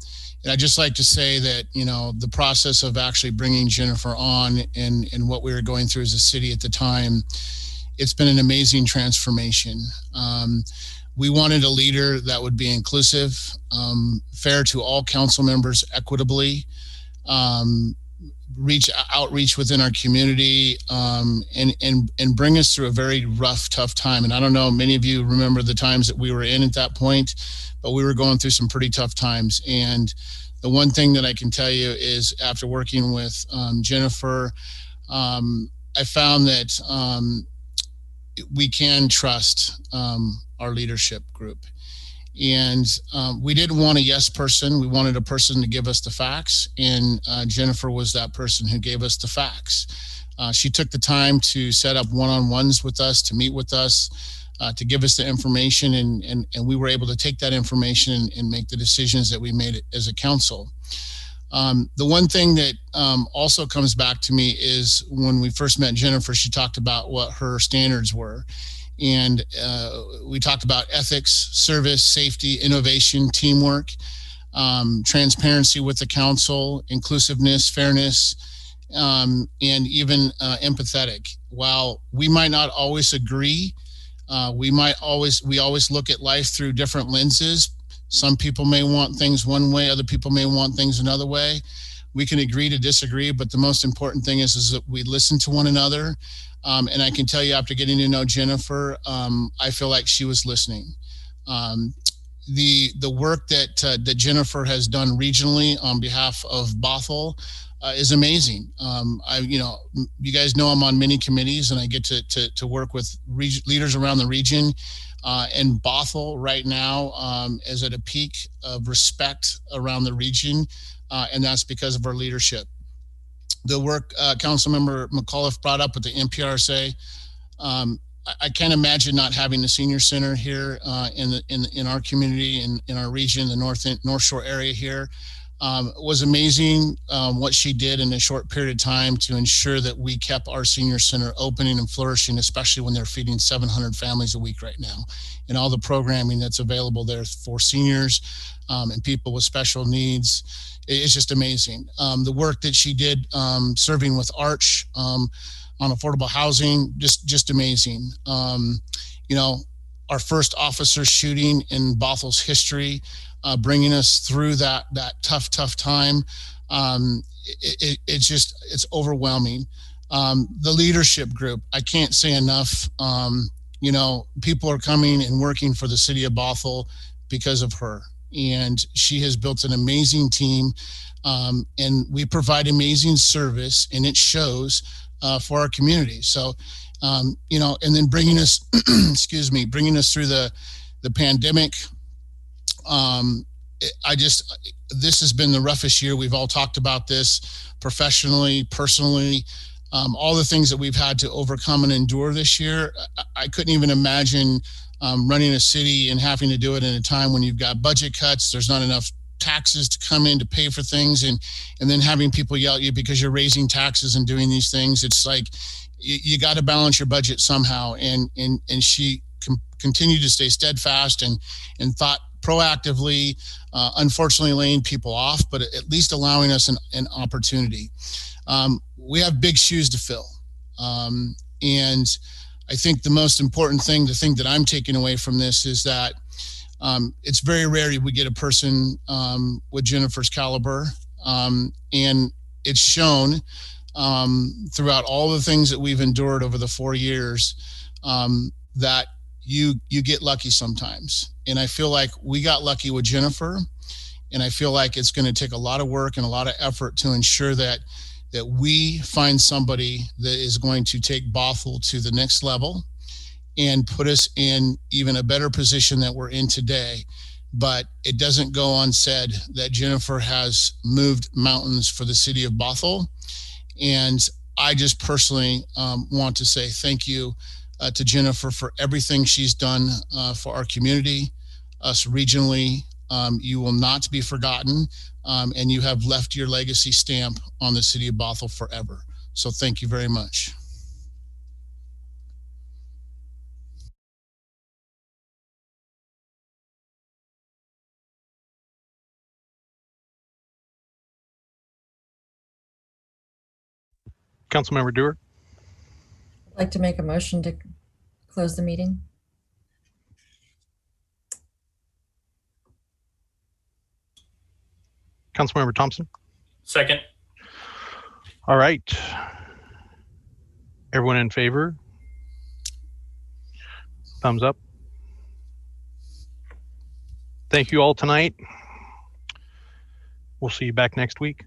I'd just like to say that, the process of actually bringing Jennifer on and what we were going through as a city at the time, it's been an amazing transformation. We wanted a leader that would be inclusive, fair to all council members equitably, outreach within our community, and bring us through a very rough, tough time. And I don't know, many of you remember the times that we were in at that point, but we were going through some pretty tough times. And the one thing that I can tell you is, after working with Jennifer, I found that we can trust our leadership group. And we didn't want a yes person. We wanted a person to give us the facts. And Jennifer was that person who gave us the facts. She took the time to set up one-on-ones with us, to meet with us, to give us the information. And we were able to take that information and make the decisions that we made as a council. The one thing that also comes back to me is, when we first met Jennifer, she talked about what her standards were. And we talked about ethics, service, safety, innovation, teamwork, transparency with the council, inclusiveness, fairness, and even empathetic. While we might not always agree, we always look at life through different lenses. Some people may want things one way, other people may want things another way. We can agree to disagree, but the most important thing is that we listen to one another. And I can tell you, after getting to know Jennifer, I feel like she was listening. The work that Jennifer has done regionally on behalf of Bothell is amazing. You guys know I'm on many committees, and I get to work with leaders around the region. And Bothell right now is at a peak of respect around the region, and that's because of our leadership. The work Councilmember McAuliffe brought up with the MPRSA, I can't imagine not having the senior center here in our community, in our region, the North Shore area here. It was amazing what she did in a short period of time to ensure that we kept our senior center opening and flourishing, especially when they're feeding 700 families a week right now, and all the programming that's available there for seniors and people with special needs. It's just amazing. The work that she did serving with Arch on affordable housing, just amazing. Our first officer shooting in Bothell's history, bringing us through that tough time. It's overwhelming. The leadership group, I can't say enough. People are coming and working for the city of Bothell because of her. And she has built an amazing team, and we provide amazing service, and it shows for our community. So, and then bringing us, bringing us through the pandemic, This has been the roughest year. We've all talked about this professionally, personally, all the things that we've had to overcome and endure this year. I couldn't even imagine running a city and having to do it in a time when you've got budget cuts, there's not enough taxes to come in to pay for things, and then having people yell at you because you're raising taxes and doing these things. It's like you got to balance your budget somehow, and she continued to stay steadfast and thought proactively, unfortunately laying people off, but at least allowing us an opportunity. We have big shoes to fill, and I think the most important thing, the thing that I'm taking away from this, is that it's very rare we get a person with Jennifer's caliber, and it's shown throughout all the things that we've endured over the 4 years that you get lucky sometimes. And I feel like we got lucky with Jennifer, and I feel like it's going to take a lot of work and a lot of effort to ensure that we find somebody that is going to take Bothell to the next level and put us in even a better position that we're in today. But it doesn't go unsaid that Jennifer has moved mountains for the city of Bothell. And I just personally want to say thank you to Jennifer for everything she's done for our community, us regionally. You will not be forgotten, and you have left your legacy stamp on the city of Bothell forever. So thank you very much. Councilmember Dewar. I'd like to make a motion to close the meeting. Councilmember Thompson. Second. All right. Everyone in favor? Thumbs up. Thank you all tonight. We'll see you back next week.